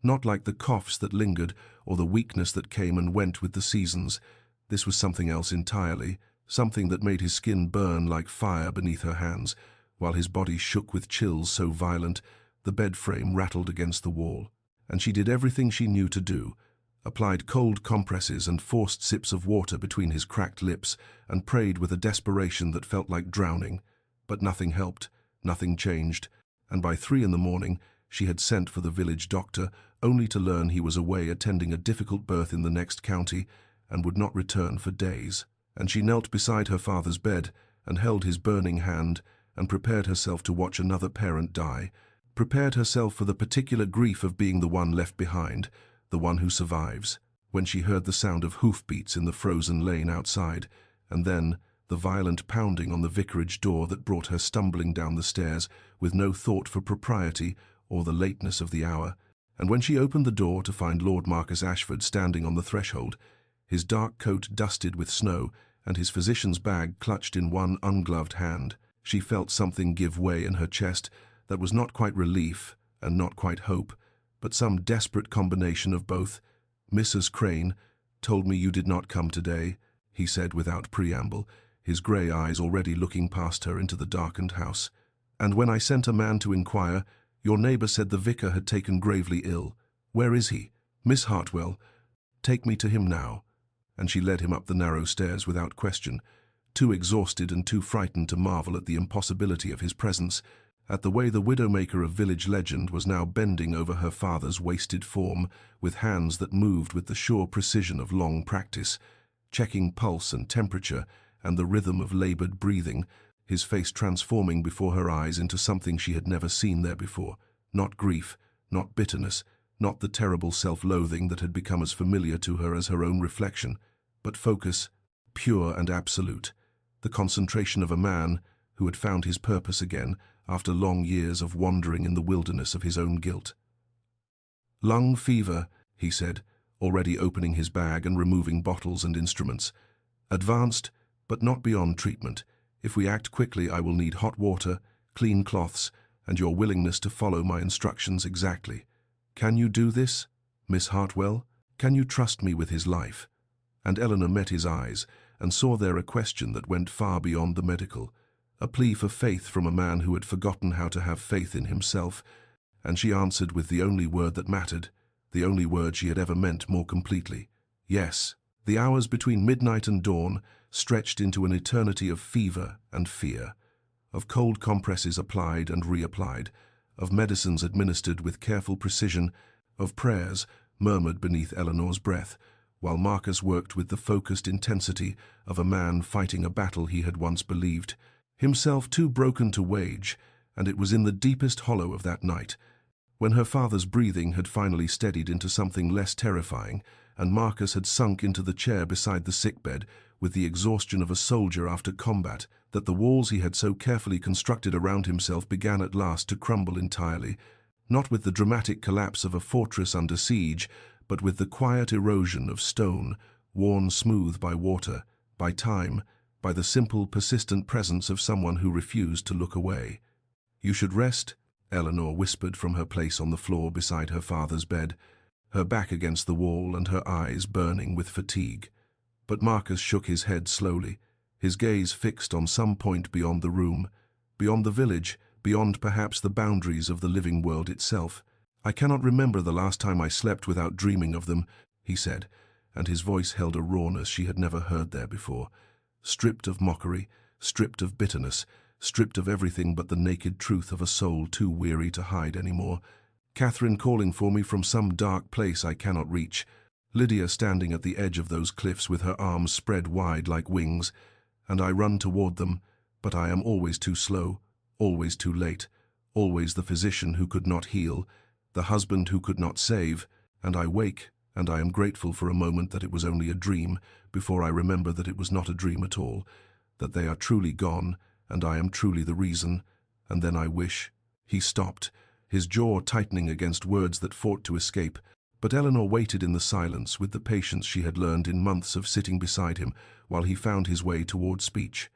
Speaker 1: not like the coughs that lingered or the weakness that came and went with the seasons. This was something else entirely, something that made his skin burn like fire beneath her hands, while his body shook with chills so violent the bed frame rattled against the wall. And she did everything she knew to do, applied cold compresses and forced sips of water between his cracked lips, and prayed with a desperation that felt like drowning. But nothing helped, nothing changed, and by 3 in the morning she had sent for the village doctor, only to learn he was away attending a difficult birth in the next county, and would not return for days. And she knelt beside her father's bed, and held his burning hand, and prepared herself to watch another parent die, prepared herself for the particular grief of being the one left behind, the one who survives, when she heard the sound of hoofbeats in the frozen lane outside, and then the violent pounding on the vicarage door that brought her stumbling down the stairs with no thought for propriety or the lateness of the hour, and when she opened the door to find Lord Marcus Ashford standing on the threshold, his dark coat dusted with snow and his physician's bag clutched in one ungloved hand, she felt something give way in her chest that was not quite relief and not quite hope, but some desperate combination of both. "Mrs. Crane told me you did not come today," he said without preamble, his grey eyes already looking past her into the darkened house. "And when I sent a man to inquire, your neighbour said the vicar had taken gravely ill. Where is he? Miss Hartwell, take me to him now." And she led him up the narrow stairs without question, too exhausted and too frightened to marvel at the impossibility of his presence, at the way the Widowmaker of village legend was now bending over her father's wasted form with hands that moved with the sure precision of long practice, checking pulse and temperature and the rhythm of labored breathing, his face transforming before her eyes into something she had never seen there before. Not grief, not bitterness, not the terrible self-loathing that had become as familiar to her as her own reflection, but focus, pure and absolute, the concentration of a man who had found his purpose again after long years of wandering in the wilderness of his own guilt. "Lung fever," he said, already opening his bag and removing bottles and instruments. "Advanced, but not beyond treatment. If we act quickly, I will need hot water, clean cloths, and your willingness to follow my instructions exactly. Can you do this, Miss Hartwell? Can you trust me with his life?" And Eleanor met his eyes and saw there a question that went far beyond the medical, a plea for faith from a man who had forgotten how to have faith in himself, and she answered with the only word that mattered, the only word she had ever meant more completely: yes. The hours between midnight and dawn stretched into an eternity of fever and fear, of cold compresses applied and reapplied, of medicines administered with careful precision, of prayers murmured beneath Eleanor's breath, while Marcus worked with the focused intensity of a man fighting a battle he had once believed, himself too broken to wage. And it was in the deepest hollow of that night, when her father's breathing had finally steadied into something less terrifying, and Marcus had sunk into the chair beside the sickbed with the exhaustion of a soldier after combat, that the walls he had so carefully constructed around himself began at last to crumble entirely, not with the dramatic collapse of a fortress under siege, but with the quiet erosion of stone, worn smooth by water, by time, by the simple, persistent presence of someone who refused to look away. "You should rest," Eleanor whispered from her place on the floor beside her father's bed, her back against the wall and her eyes burning with fatigue. But Marcus shook his head slowly, his gaze fixed on some point beyond the room, beyond the village, beyond perhaps the boundaries of the living world itself. "I cannot remember the last time I slept without dreaming of them," he said, and his voice held a rawness she had never heard there before. Stripped of mockery, stripped of bitterness, stripped of everything but the naked truth of a soul too weary to hide anymore. Catherine calling for me from some dark place I cannot reach. Lydia standing at the edge of those cliffs with her arms spread wide like wings, and I run toward them, but I am always too slow, always too late, always the physician who could not heal, the husband who could not save, and I wake, and I am grateful for a moment that it was only a dream, before I remember that it was not a dream at all, that they are truly gone, and I am truly the reason, and then I wish. He stopped, his jaw tightening against words that fought to escape, but Eleanor waited in the silence with the patience she had learned in months of sitting beside him while he found his way toward speech.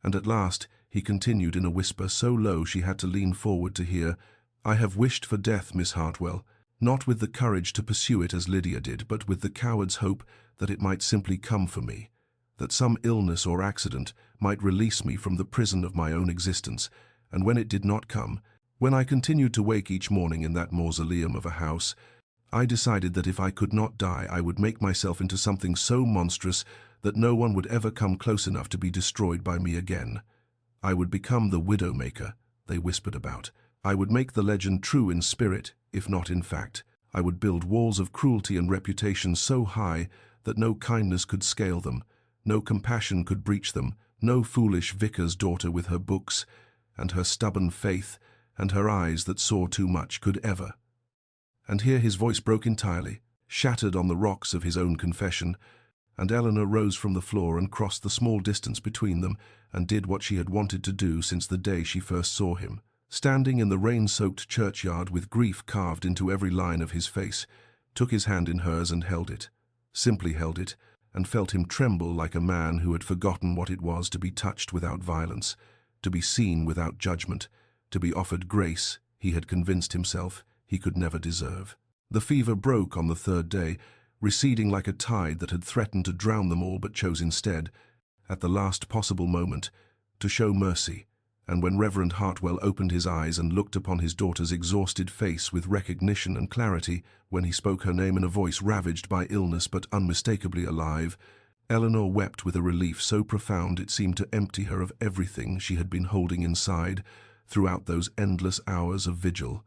Speaker 1: And at last he continued in a whisper so low she had to lean forward to hear, "I have wished for death, Miss Hartwell, not with the courage to pursue it as Lydia did, but with the coward's hope that it might simply come for me, that some illness or accident might release me from the prison of my own existence, and when it did not come, when I continued to wake each morning in that mausoleum of a house, I decided that if I could not die, I would make myself into something so monstrous that no one would ever come close enough to be destroyed by me again. I would become the Widowmaker they whispered about. I would make the legend true in spirit, if not in fact. I would build walls of cruelty and reputation so high that no kindness could scale them, no compassion could breach them, no foolish vicar's daughter with her books, and her stubborn faith, and her eyes that saw too much could ever." And here his voice broke entirely, shattered on the rocks of his own confession, and Eleanor rose from the floor and crossed the small distance between them and did what she had wanted to do since the day she first saw him. Standing in the rain-soaked churchyard with grief carved into every line of his face, took his hand in hers and held it, simply held it, and felt him tremble like a man who had forgotten what it was to be touched without violence, to be seen without judgment, to be offered grace he had convinced himself he could never deserve. The fever broke on the third day, receding like a tide that had threatened to drown them all but chose instead, at the last possible moment, to show mercy, and when Reverend Hartwell opened his eyes and looked upon his daughter's exhausted face with recognition and clarity, when he spoke her name in a voice ravaged by illness but unmistakably alive, Eleanor wept with a relief so profound it seemed to empty her of everything she had been holding inside throughout those endless hours of vigil.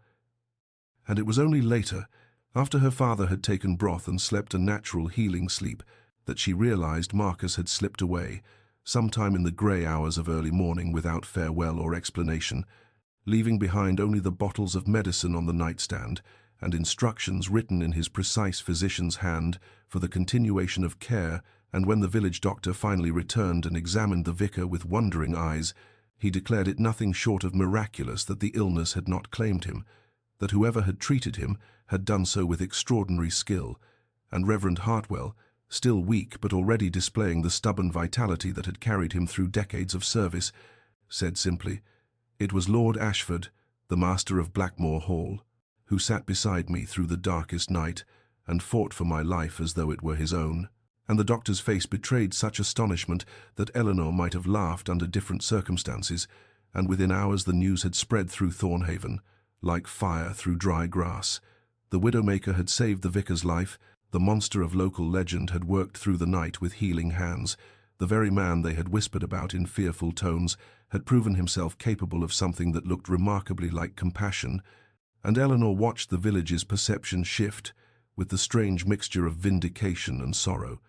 Speaker 1: And it was only later, after her father had taken broth and slept a natural healing sleep, that she realized Marcus had slipped away, sometime in the grey hours of early morning without farewell or explanation, leaving behind only the bottles of medicine on the nightstand and instructions written in his precise physician's hand for the continuation of care. And when the village doctor finally returned and examined the vicar with wondering eyes, he declared it nothing short of miraculous that the illness had not claimed him, that whoever had treated him had done so with extraordinary skill, and Reverend Hartwell, still weak but already displaying the stubborn vitality that had carried him through decades of service, said simply, "It was Lord Ashford, the master of Blackmore Hall, who sat beside me through the darkest night and fought for my life as though it were his own." And the doctor's face betrayed such astonishment that Eleanor might have laughed under different circumstances, and within hours the news had spread through Thornhaven, like fire through dry grass. The Widowmaker had saved the vicar's life, the monster of local legend had worked through the night with healing hands, the very man they had whispered about in fearful tones had proven himself capable of something that looked remarkably like compassion, and Eleanor watched the village's perception shift with the strange mixture of vindication and sorrow,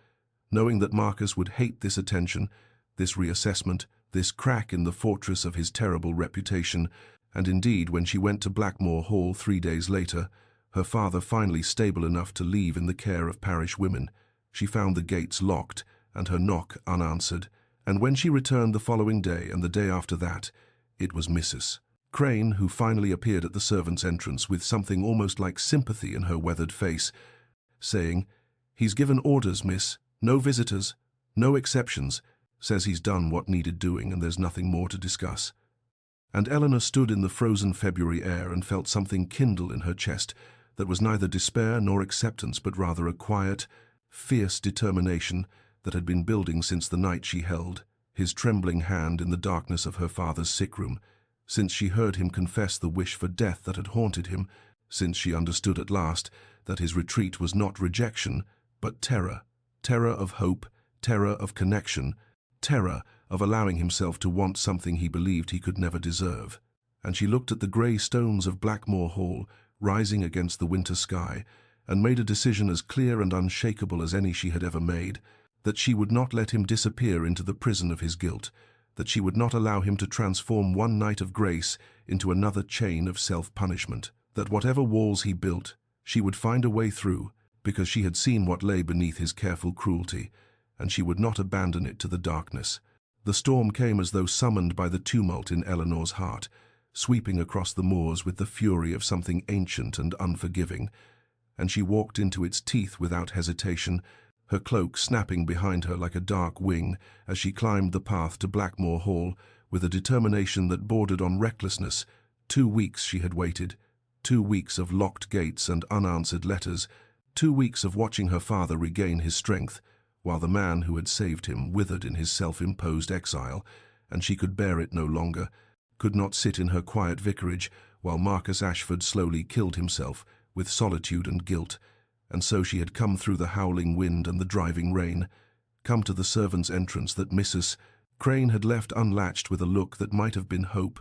Speaker 1: knowing that Marcus would hate this attention, this reassessment, this crack in the fortress of his terrible reputation. And indeed, when she went to Blackmore Hall 3 days later, her father finally stable enough to leave in the care of parish women, she found the gates locked and her knock unanswered, and when she returned the following day and the day after that, it was Mrs. Crane who finally appeared at the servants' entrance with something almost like sympathy in her weathered face, saying, "He's given orders, miss, no visitors, no exceptions, says he's done what needed doing and there's nothing more to discuss." And Eleanor stood in the frozen February air and felt something kindle in her chest that was neither despair nor acceptance, but rather a quiet, fierce determination that had been building since the night she held his trembling hand in the darkness of her father's sick room, since she heard him confess the wish for death that had haunted him, since she understood at last that his retreat was not rejection, but terror. Terror of hope, terror of connection, terror of allowing himself to want something he believed he could never deserve. And she looked at the grey stones of Blackmore Hall rising against the winter sky, and made a decision as clear and unshakable as any she had ever made, that she would not let him disappear into the prison of his guilt, that she would not allow him to transform one night of grace into another chain of self-punishment, that whatever walls he built, she would find a way through, because she had seen what lay beneath his careful cruelty, and she would not abandon it to the darkness. The storm came as though summoned by the tumult in Eleanor's heart, sweeping across the moors with the fury of something ancient and unforgiving, and she walked into its teeth without hesitation, her cloak snapping behind her like a dark wing as she climbed the path to Blackmore Hall with a determination that bordered on recklessness. 2 weeks she had waited, 2 weeks of locked gates and unanswered letters, 2 weeks of watching her father regain his strength, while the man who had saved him withered in his self-imposed exile, and she could bear it no longer, could not sit in her quiet vicarage while Marcus Ashford slowly killed himself with solitude and guilt. And so she had come through the howling wind and the driving rain, come to the servants' entrance that Mrs. Crane had left unlatched with a look that might have been hope,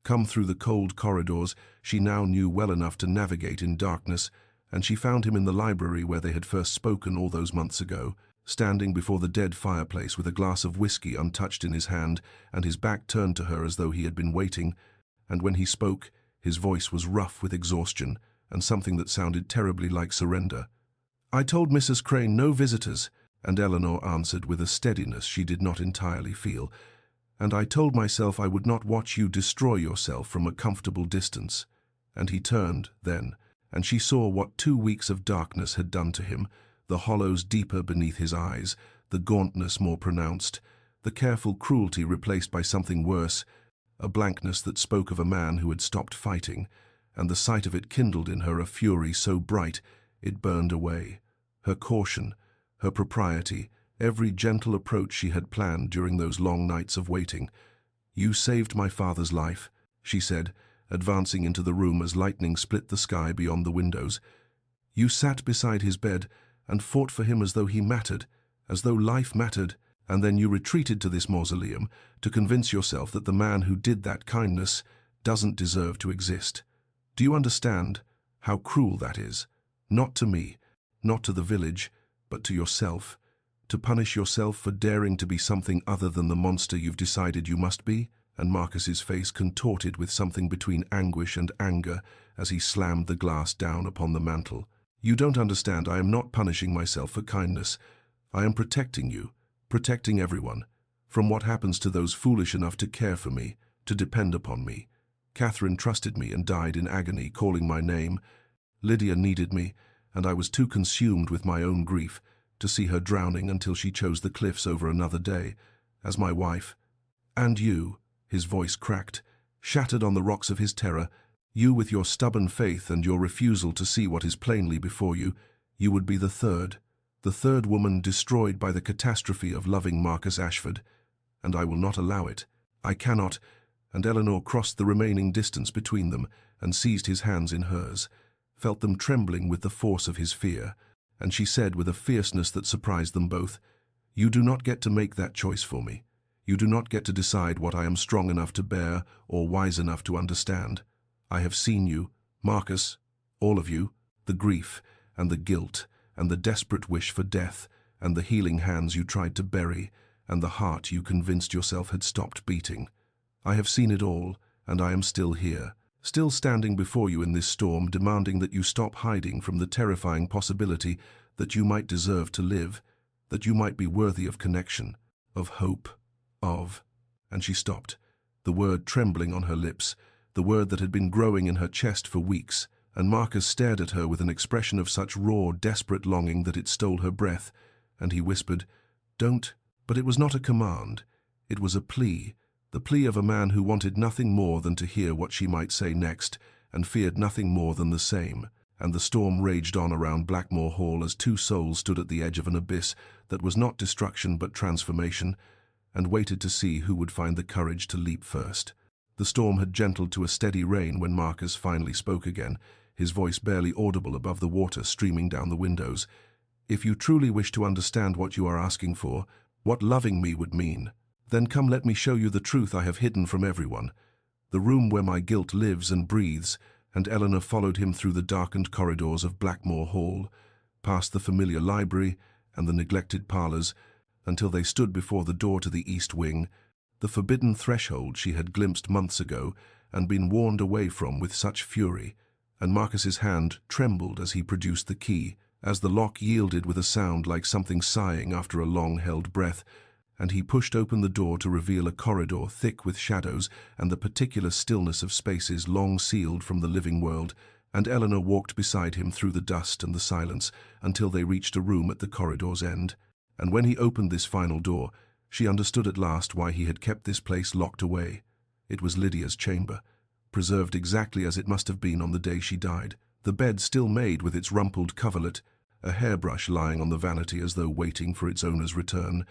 Speaker 1: come through the cold corridors she now knew well enough to navigate in darkness, and she found him in the library where they had first spoken all those months ago, standing before the dead fireplace with a glass of whiskey untouched in his hand and his back turned to her as though he had been waiting, and when he spoke, his voice was rough with exhaustion and something that sounded terribly like surrender. "I told Mrs. Crane no visitors," and Eleanor answered with a steadiness she did not entirely feel, "and I told myself I would not watch you destroy yourself from a comfortable distance." And he turned, then, and she saw what 2 weeks of darkness had done to him, the hollows deeper beneath his eyes, the gauntness more pronounced, the careful cruelty replaced by something worse, a blankness that spoke of a man who had stopped fighting, and the sight of it kindled in her a fury so bright it burned away. Her caution, her propriety, every gentle approach she had planned during those long nights of waiting. "You saved my father's life," she said, advancing into the room as lightning split the sky beyond the windows. "You sat beside his bed and fought for him as though he mattered, as though life mattered, and then you retreated to this mausoleum to convince yourself that the man who did that kindness doesn't deserve to exist. Do you understand how cruel that is? Not to me, not to the village, but to yourself. To punish yourself for daring to be something other than the monster you've decided you must be?" And Marcus's face contorted with something between anguish and anger as he slammed the glass down upon the mantel. "You don't understand. I am not punishing myself for kindness. I am protecting you, protecting everyone, from what happens to those foolish enough to care for me, to depend upon me. Catherine trusted me and died in agony, calling my name. Lydia needed me, and I was too consumed with my own grief to see her drowning until she chose the cliffs over another day, as my wife. And you," his voice cracked, shattered on the rocks of his terror, "you with your stubborn faith and your refusal to see what is plainly before you, you would be the third woman destroyed by the catastrophe of loving Marcus Ashford, and I will not allow it. I cannot." And Eleanor crossed the remaining distance between them and seized his hands in hers, felt them trembling with the force of his fear, and she said with a fierceness that surprised them both, "You do not get to make that choice for me. You do not get to decide what I am strong enough to bear or wise enough to understand. I have seen you, Marcus, all of you, the grief and the guilt and the desperate wish for death and the healing hands you tried to bury and the heart you convinced yourself had stopped beating. I have seen it all, and I am still here, still standing before you in this storm, demanding that you stop hiding from the terrifying possibility that you might deserve to live, that you might be worthy of connection, of hope, of—" And she stopped, the word trembling on her lips, the word that had been growing in her chest for weeks, and Marcus stared at her with an expression of such raw, desperate longing that it stole her breath, and he whispered, "Don't," but it was not a command, it was a plea, the plea of a man who wanted nothing more than to hear what she might say next, and feared nothing more than the same. And the storm raged on around Blackmore Hall as two souls stood at the edge of an abyss that was not destruction but transformation, and waited to see who would find the courage to leap first. The storm had gentled to a steady rain when Marcus finally spoke again, his voice barely audible above the water streaming down the windows. "If you truly wish to understand what you are asking for, what loving me would mean, then come let me show you the truth I have hidden from everyone, the room where my guilt lives and breathes." And Eleanor followed him through the darkened corridors of Blackmore Hall, past the familiar library and the neglected parlours, until they stood before the door to the east wing, the forbidden threshold she had glimpsed months ago and been warned away from with such fury. And Marcus's hand trembled as he produced the key, as the lock yielded with a sound like something sighing after a long-held breath, and he pushed open the door to reveal a corridor thick with shadows and the particular stillness of spaces long sealed from the living world, and Eleanor walked beside him through the dust and the silence until they reached a room at the corridor's end. And when he opened this final door, she understood at last why he had kept this place locked away. It was Lydia's chamber, preserved exactly as it must have been on the day she died, the bed still made with its rumpled coverlet, a hairbrush lying on the vanity as though waiting for its owner's return.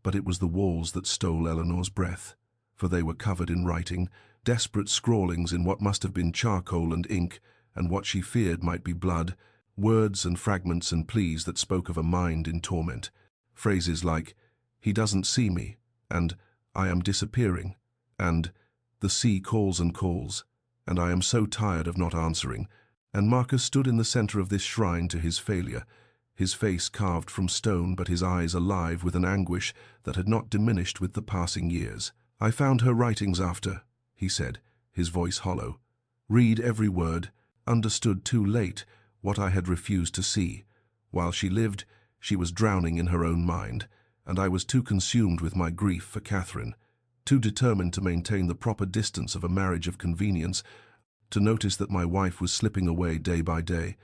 Speaker 1: But it was the walls that stole Eleanor's breath, for they were covered in writing, desperate scrawlings in what must have been charcoal and ink, and what she feared might be blood, words and fragments and pleas that spoke of a mind in torment. Phrases like, "He doesn't see me," and "I am disappearing," and "The sea calls and calls, and I am so tired of not answering." And Marcus stood in the center of this shrine to his failure, his face carved from stone but his eyes alive with an anguish that had not diminished with the passing years. "I found her writings after," he said, his voice hollow. "Read every word, understood too late what I had refused to see. While she lived, she was drowning in her own mind, and I was too consumed with my grief for Catherine, too determined to maintain the proper distance of a marriage of convenience, to notice that my wife was slipping away day by day,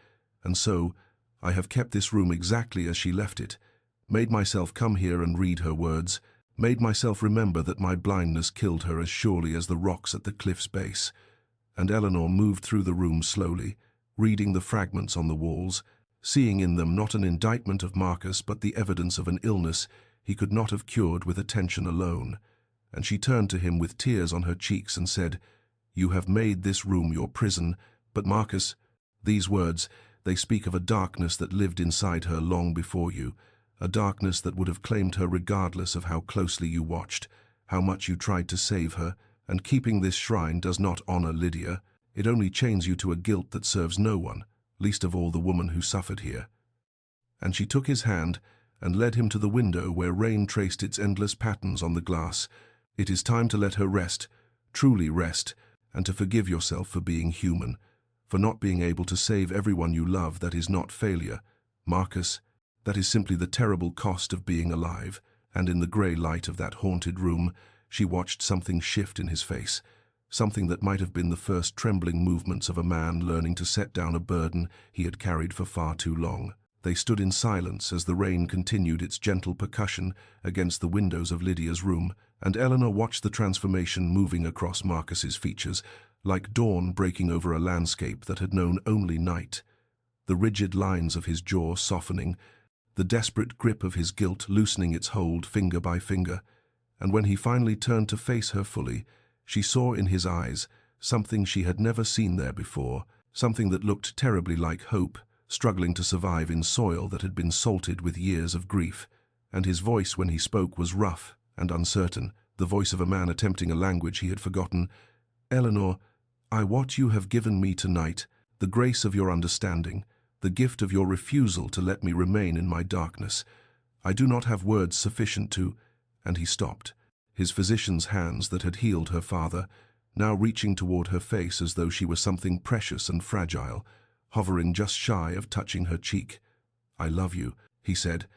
Speaker 1: and so I have kept this room exactly as she left it, made myself come here and read her words, made myself remember that my blindness killed her as surely as the rocks at the cliff's base." And Eleanor moved through the room slowly, reading the fragments on the walls, seeing in them not an indictment of Marcus but the evidence of an illness he could not have cured with attention alone. And she turned to him with tears on her cheeks and said, "You have made this room your prison, but Marcus," these words, they speak of a darkness that lived inside her long before you, a darkness that would have claimed her regardless of how closely you watched, how much you tried to save her, and keeping this shrine does not honor Lydia. It only chains you to a guilt that serves no one, least of all the woman who suffered here." And she took his hand and led him to the window where rain traced its endless patterns on the glass. "It is time to let her rest, truly rest, and to forgive yourself for being human, for not being able to save everyone you love. That is not failure, Marcus. That is simply the terrible cost of being alive." And in the grey light of that haunted room, she watched something shift in his face, something that might have been the first trembling movements of a man learning to set down a burden he had carried for far too long. They stood in silence as the rain continued its gentle percussion against the windows of Lydia's room, and Eleanor watched the transformation moving across Marcus's features, like dawn breaking over a landscape that had known only night. The rigid lines of his jaw softening, the desperate grip of his guilt loosening its hold finger by finger. And when he finally turned to face her fully, she saw in his eyes something she had never seen there before, something that looked terribly like hope, struggling to survive in soil that had been salted with years of grief. And his voice when he spoke was rough and uncertain, the voice of a man attempting a language he had forgotten. "Eleanor, what you have given me tonight, the grace of your understanding, the gift of your refusal to let me remain in my darkness. I do not have words sufficient to—" And he stopped, his physician's hands that had healed her father, now reaching toward her face as though she were something precious and fragile, hovering just shy of touching her cheek. "I love you," he said,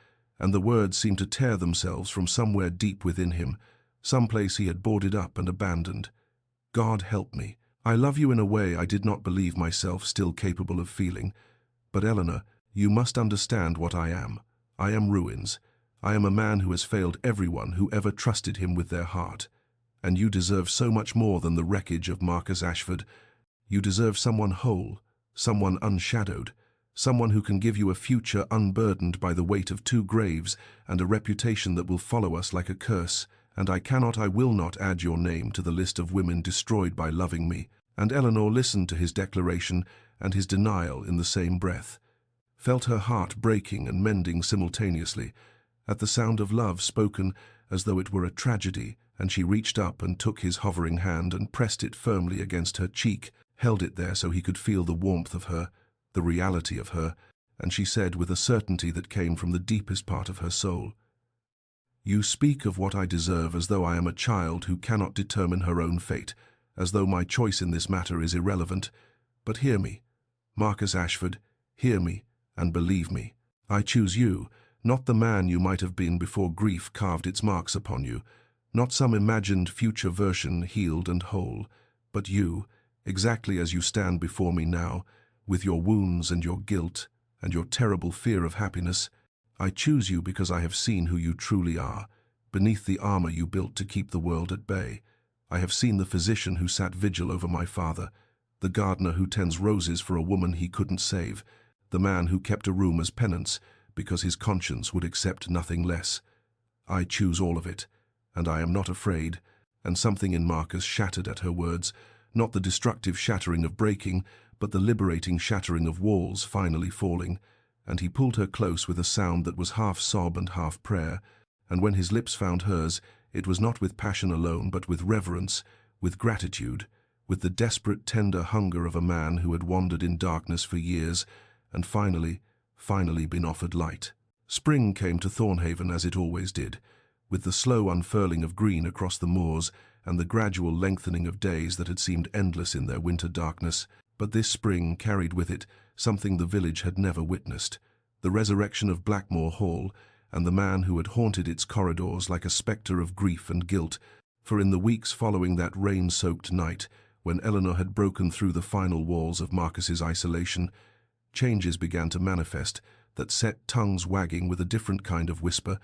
Speaker 1: and the words seemed to tear themselves from somewhere deep within him, some place he had boarded up and abandoned. "God help me. I love you in a way I did not believe myself still capable of feeling. But Eleanor, you must understand what I am. I am ruins. I am a man who has failed everyone who ever trusted him with their heart. And you deserve so much more than the wreckage of Marcus Ashford. You deserve someone whole, someone unshadowed, someone who can give you a future unburdened by the weight of 2 graves and a reputation that will follow us like a curse. And I will not add your name to the list of women destroyed by loving me." And Eleanor listened to his declaration, and his denial in the same breath. Felt her heart breaking and mending simultaneously, at the sound of love spoken as though it were a tragedy, and she reached up and took his hovering hand and pressed it firmly against her cheek, held it there so he could feel the warmth of her, the reality of her, and she said with a certainty that came from the deepest part of her soul, "You speak of what I deserve as though I am a child who cannot determine her own fate, as though my choice in this matter is irrelevant. But hear me, Marcus Ashford, hear me, and believe me. I choose you, not the man you might have been before grief carved its marks upon you, not some imagined future version healed and whole, but you, exactly as you stand before me now, with your wounds and your guilt and your terrible fear of happiness. I choose you because I have seen who you truly are, beneath the armor you built to keep the world at bay. I have seen the physician who sat vigil over my father, the gardener who tends roses for a woman he couldn't save, the man who kept a room as penance because his conscience would accept nothing less. I choose all of it, and I am not afraid." And something in Marcus shattered at her words, not the destructive shattering of breaking, but the liberating shattering of walls finally falling, and he pulled her close with a sound that was half sob and half prayer, and when his lips found hers, it was not with passion alone, but with reverence, with gratitude, with the desperate, tender hunger of a man who had wandered in darkness for years, and finally been offered light. Spring came to Thornhaven as it always did, with the slow unfurling of green across the moors and the gradual lengthening of days that had seemed endless in their winter darkness. But this spring carried with it something the village had never witnessed, the resurrection of Blackmore Hall and the man who had haunted its corridors like a spectre of grief and guilt, for in the weeks following that rain-soaked night, when Eleanor had broken through the final walls of Marcus's isolation, changes began to manifest that set tongues wagging with a different kind of whisper,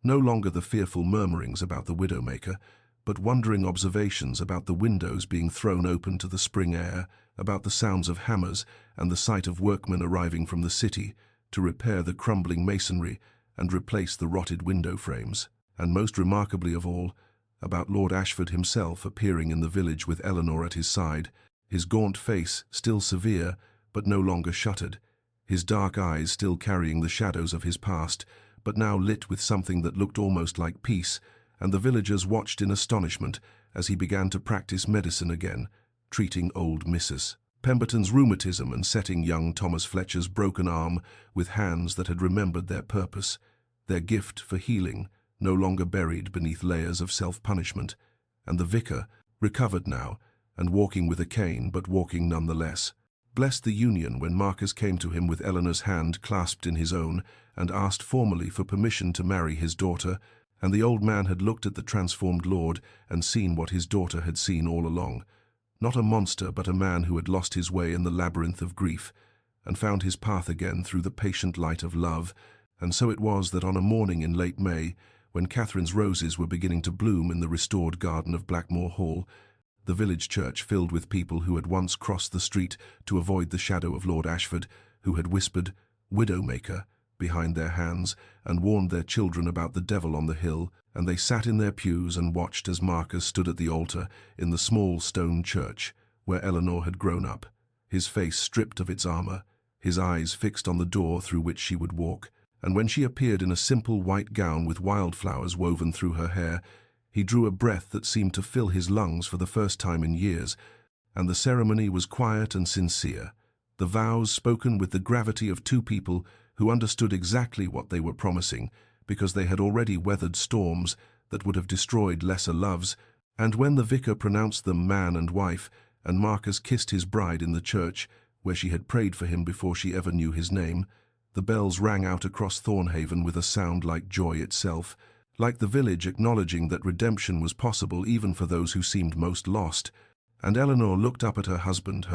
Speaker 1: no longer the fearful murmurings about the Widowmaker, but wondering observations about the windows being thrown open to the spring air, about the sounds of hammers and the sight of workmen arriving from the city to repair the crumbling masonry and replace the rotted window frames, and most remarkably of all, about Lord Ashford himself appearing in the village with Eleanor at his side, his gaunt face still severe but no longer shuttered, his dark eyes still carrying the shadows of his past, but now lit with something that looked almost like peace, and the villagers watched in astonishment as he began to practice medicine again, treating old Mrs. Pemberton's rheumatism and setting young Thomas Fletcher's broken arm with hands that had remembered their purpose, their gift for healing, no longer buried beneath layers of self-punishment, and the vicar, recovered now, and walking with a cane but walking nonetheless, blessed the union when Marcus came to him with Eleanor's hand clasped in his own and asked formally for permission to marry his daughter, and the old man had looked at the transformed lord and seen what his daughter had seen all along, not a monster but a man who had lost his way in the labyrinth of grief and found his path again through the patient light of love. And so it was that on a morning in late May, when Catherine's roses were beginning to bloom in the restored garden of Blackmore Hall, the village church filled with people who had once crossed the street to avoid the shadow of Lord Ashford, who had whispered "Widowmaker" behind their hands and warned their children about the devil on the hill, and they sat in their pews and watched as Marcus stood at the altar in the small stone church where Eleanor had grown up, his face stripped of its armor, his eyes fixed on the door through which she would walk, and when she appeared in a simple white gown with wildflowers woven through her hair, he drew a breath that seemed to fill his lungs for the first time in years, and the ceremony was quiet and sincere, the vows spoken with the gravity of two people who understood exactly what they were promising, because they had already weathered storms that would have destroyed lesser loves, and when the vicar pronounced them man and wife, and Marcus kissed his bride in the church, where she had prayed for him before she ever knew his name, the bells rang out across Thornhaven with a sound like joy itself, like the village acknowledging that redemption was possible even for those who seemed most lost. And Eleanor looked up at her husband,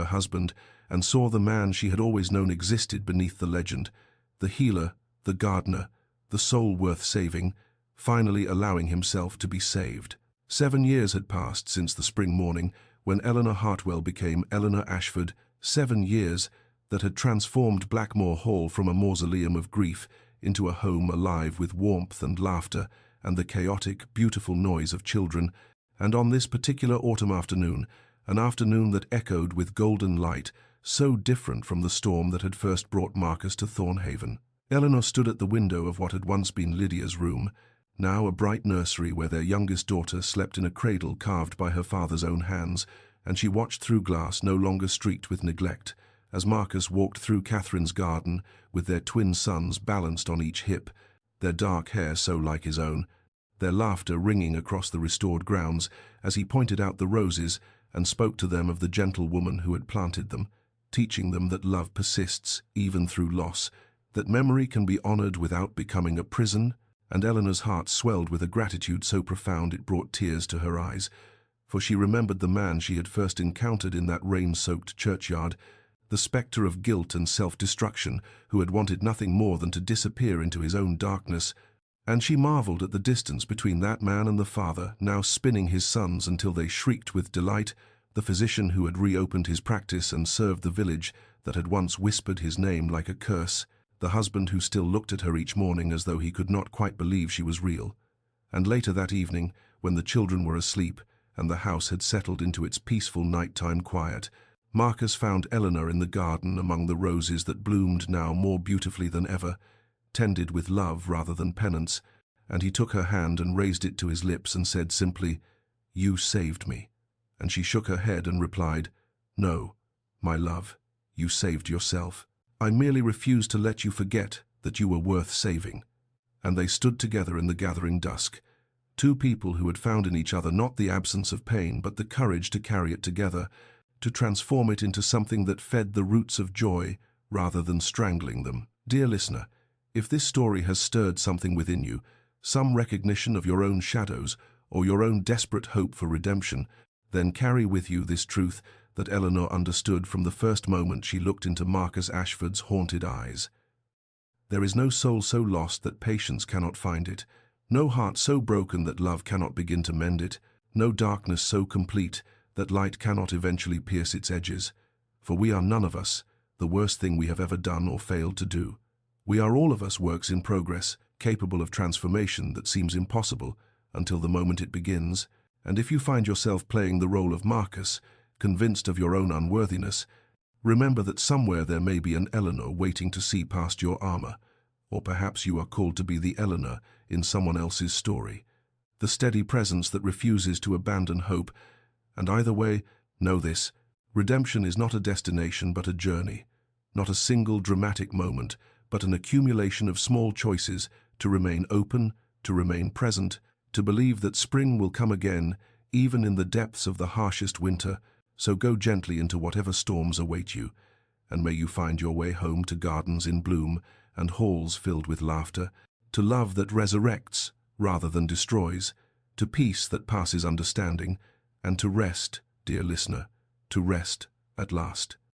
Speaker 1: and saw the man she had always known existed beneath the legend, the healer, the gardener, the soul worth saving, finally allowing himself to be saved. 7 years had passed since the spring morning when Eleanor Hartwell became Eleanor Ashford, 7 years that had transformed Blackmore Hall from a mausoleum of grief into a home alive with warmth and laughter and the chaotic, beautiful noise of children, and on this particular autumn afternoon, an afternoon that echoed with golden light, so different from the storm that had first brought Marcus to Thornhaven. Eleanor stood at the window of what had once been Lydia's room, now a bright nursery where their youngest daughter slept in a cradle carved by her father's own hands, and she watched through glass no longer streaked with neglect, as Marcus walked through Catherine's garden with their twin sons balanced on each hip, their dark hair so like his own, their laughter ringing across the restored grounds as he pointed out the roses and spoke to them of the gentle woman who had planted them, teaching them that love persists even through loss, that memory can be honored without becoming a prison. And Eleanor's heart swelled with a gratitude so profound it brought tears to her eyes, for she remembered the man she had first encountered in that rain-soaked churchyard, the spectre of guilt and self-destruction who had wanted nothing more than to disappear into his own darkness, and she marveled at the distance between that man and the father, now spinning his sons until they shrieked with delight, the physician who had reopened his practice and served the village that had once whispered his name like a curse, the husband who still looked at her each morning as though he could not quite believe she was real. And later that evening, when the children were asleep and the house had settled into its peaceful nighttime quiet, Marcus found Eleanor in the garden among the roses that bloomed now more beautifully than ever, tended with love rather than penance, and he took her hand and raised it to his lips and said simply, "You saved me." And she shook her head and replied, "No, my love, you saved yourself. I merely refused to let you forget that you were worth saving." And they stood together in the gathering dusk, two people who had found in each other not the absence of pain but the courage to carry it together, to transform it into something that fed the roots of joy rather than strangling them. Dear listener, if this story has stirred something within you, some recognition of your own shadows or your own desperate hope for redemption, then carry with you this truth that Eleanor understood from the first moment she looked into Marcus Ashford's haunted eyes. There is no soul so lost that patience cannot find it, no heart so broken that love cannot begin to mend it, no darkness so complete that light cannot eventually pierce its edges. For we are none of us the worst thing we have ever done or failed to do. We are all of us works in progress, capable of transformation that seems impossible until the moment it begins. And if you find yourself playing the role of Marcus, convinced of your own unworthiness, remember that somewhere there may be an Eleanor waiting to see past your armor, or perhaps you are called to be the Eleanor in someone else's story, the steady presence that refuses to abandon hope. And either way, know this: redemption is not a destination but a journey, not a single dramatic moment, but an accumulation of small choices to remain open, to remain present, to believe that spring will come again, even in the depths of the harshest winter. So go gently into whatever storms await you, and may you find your way home to gardens in bloom and halls filled with laughter, to love that resurrects rather than destroys, to peace that passes understanding, and to rest, dear listener, to rest at last.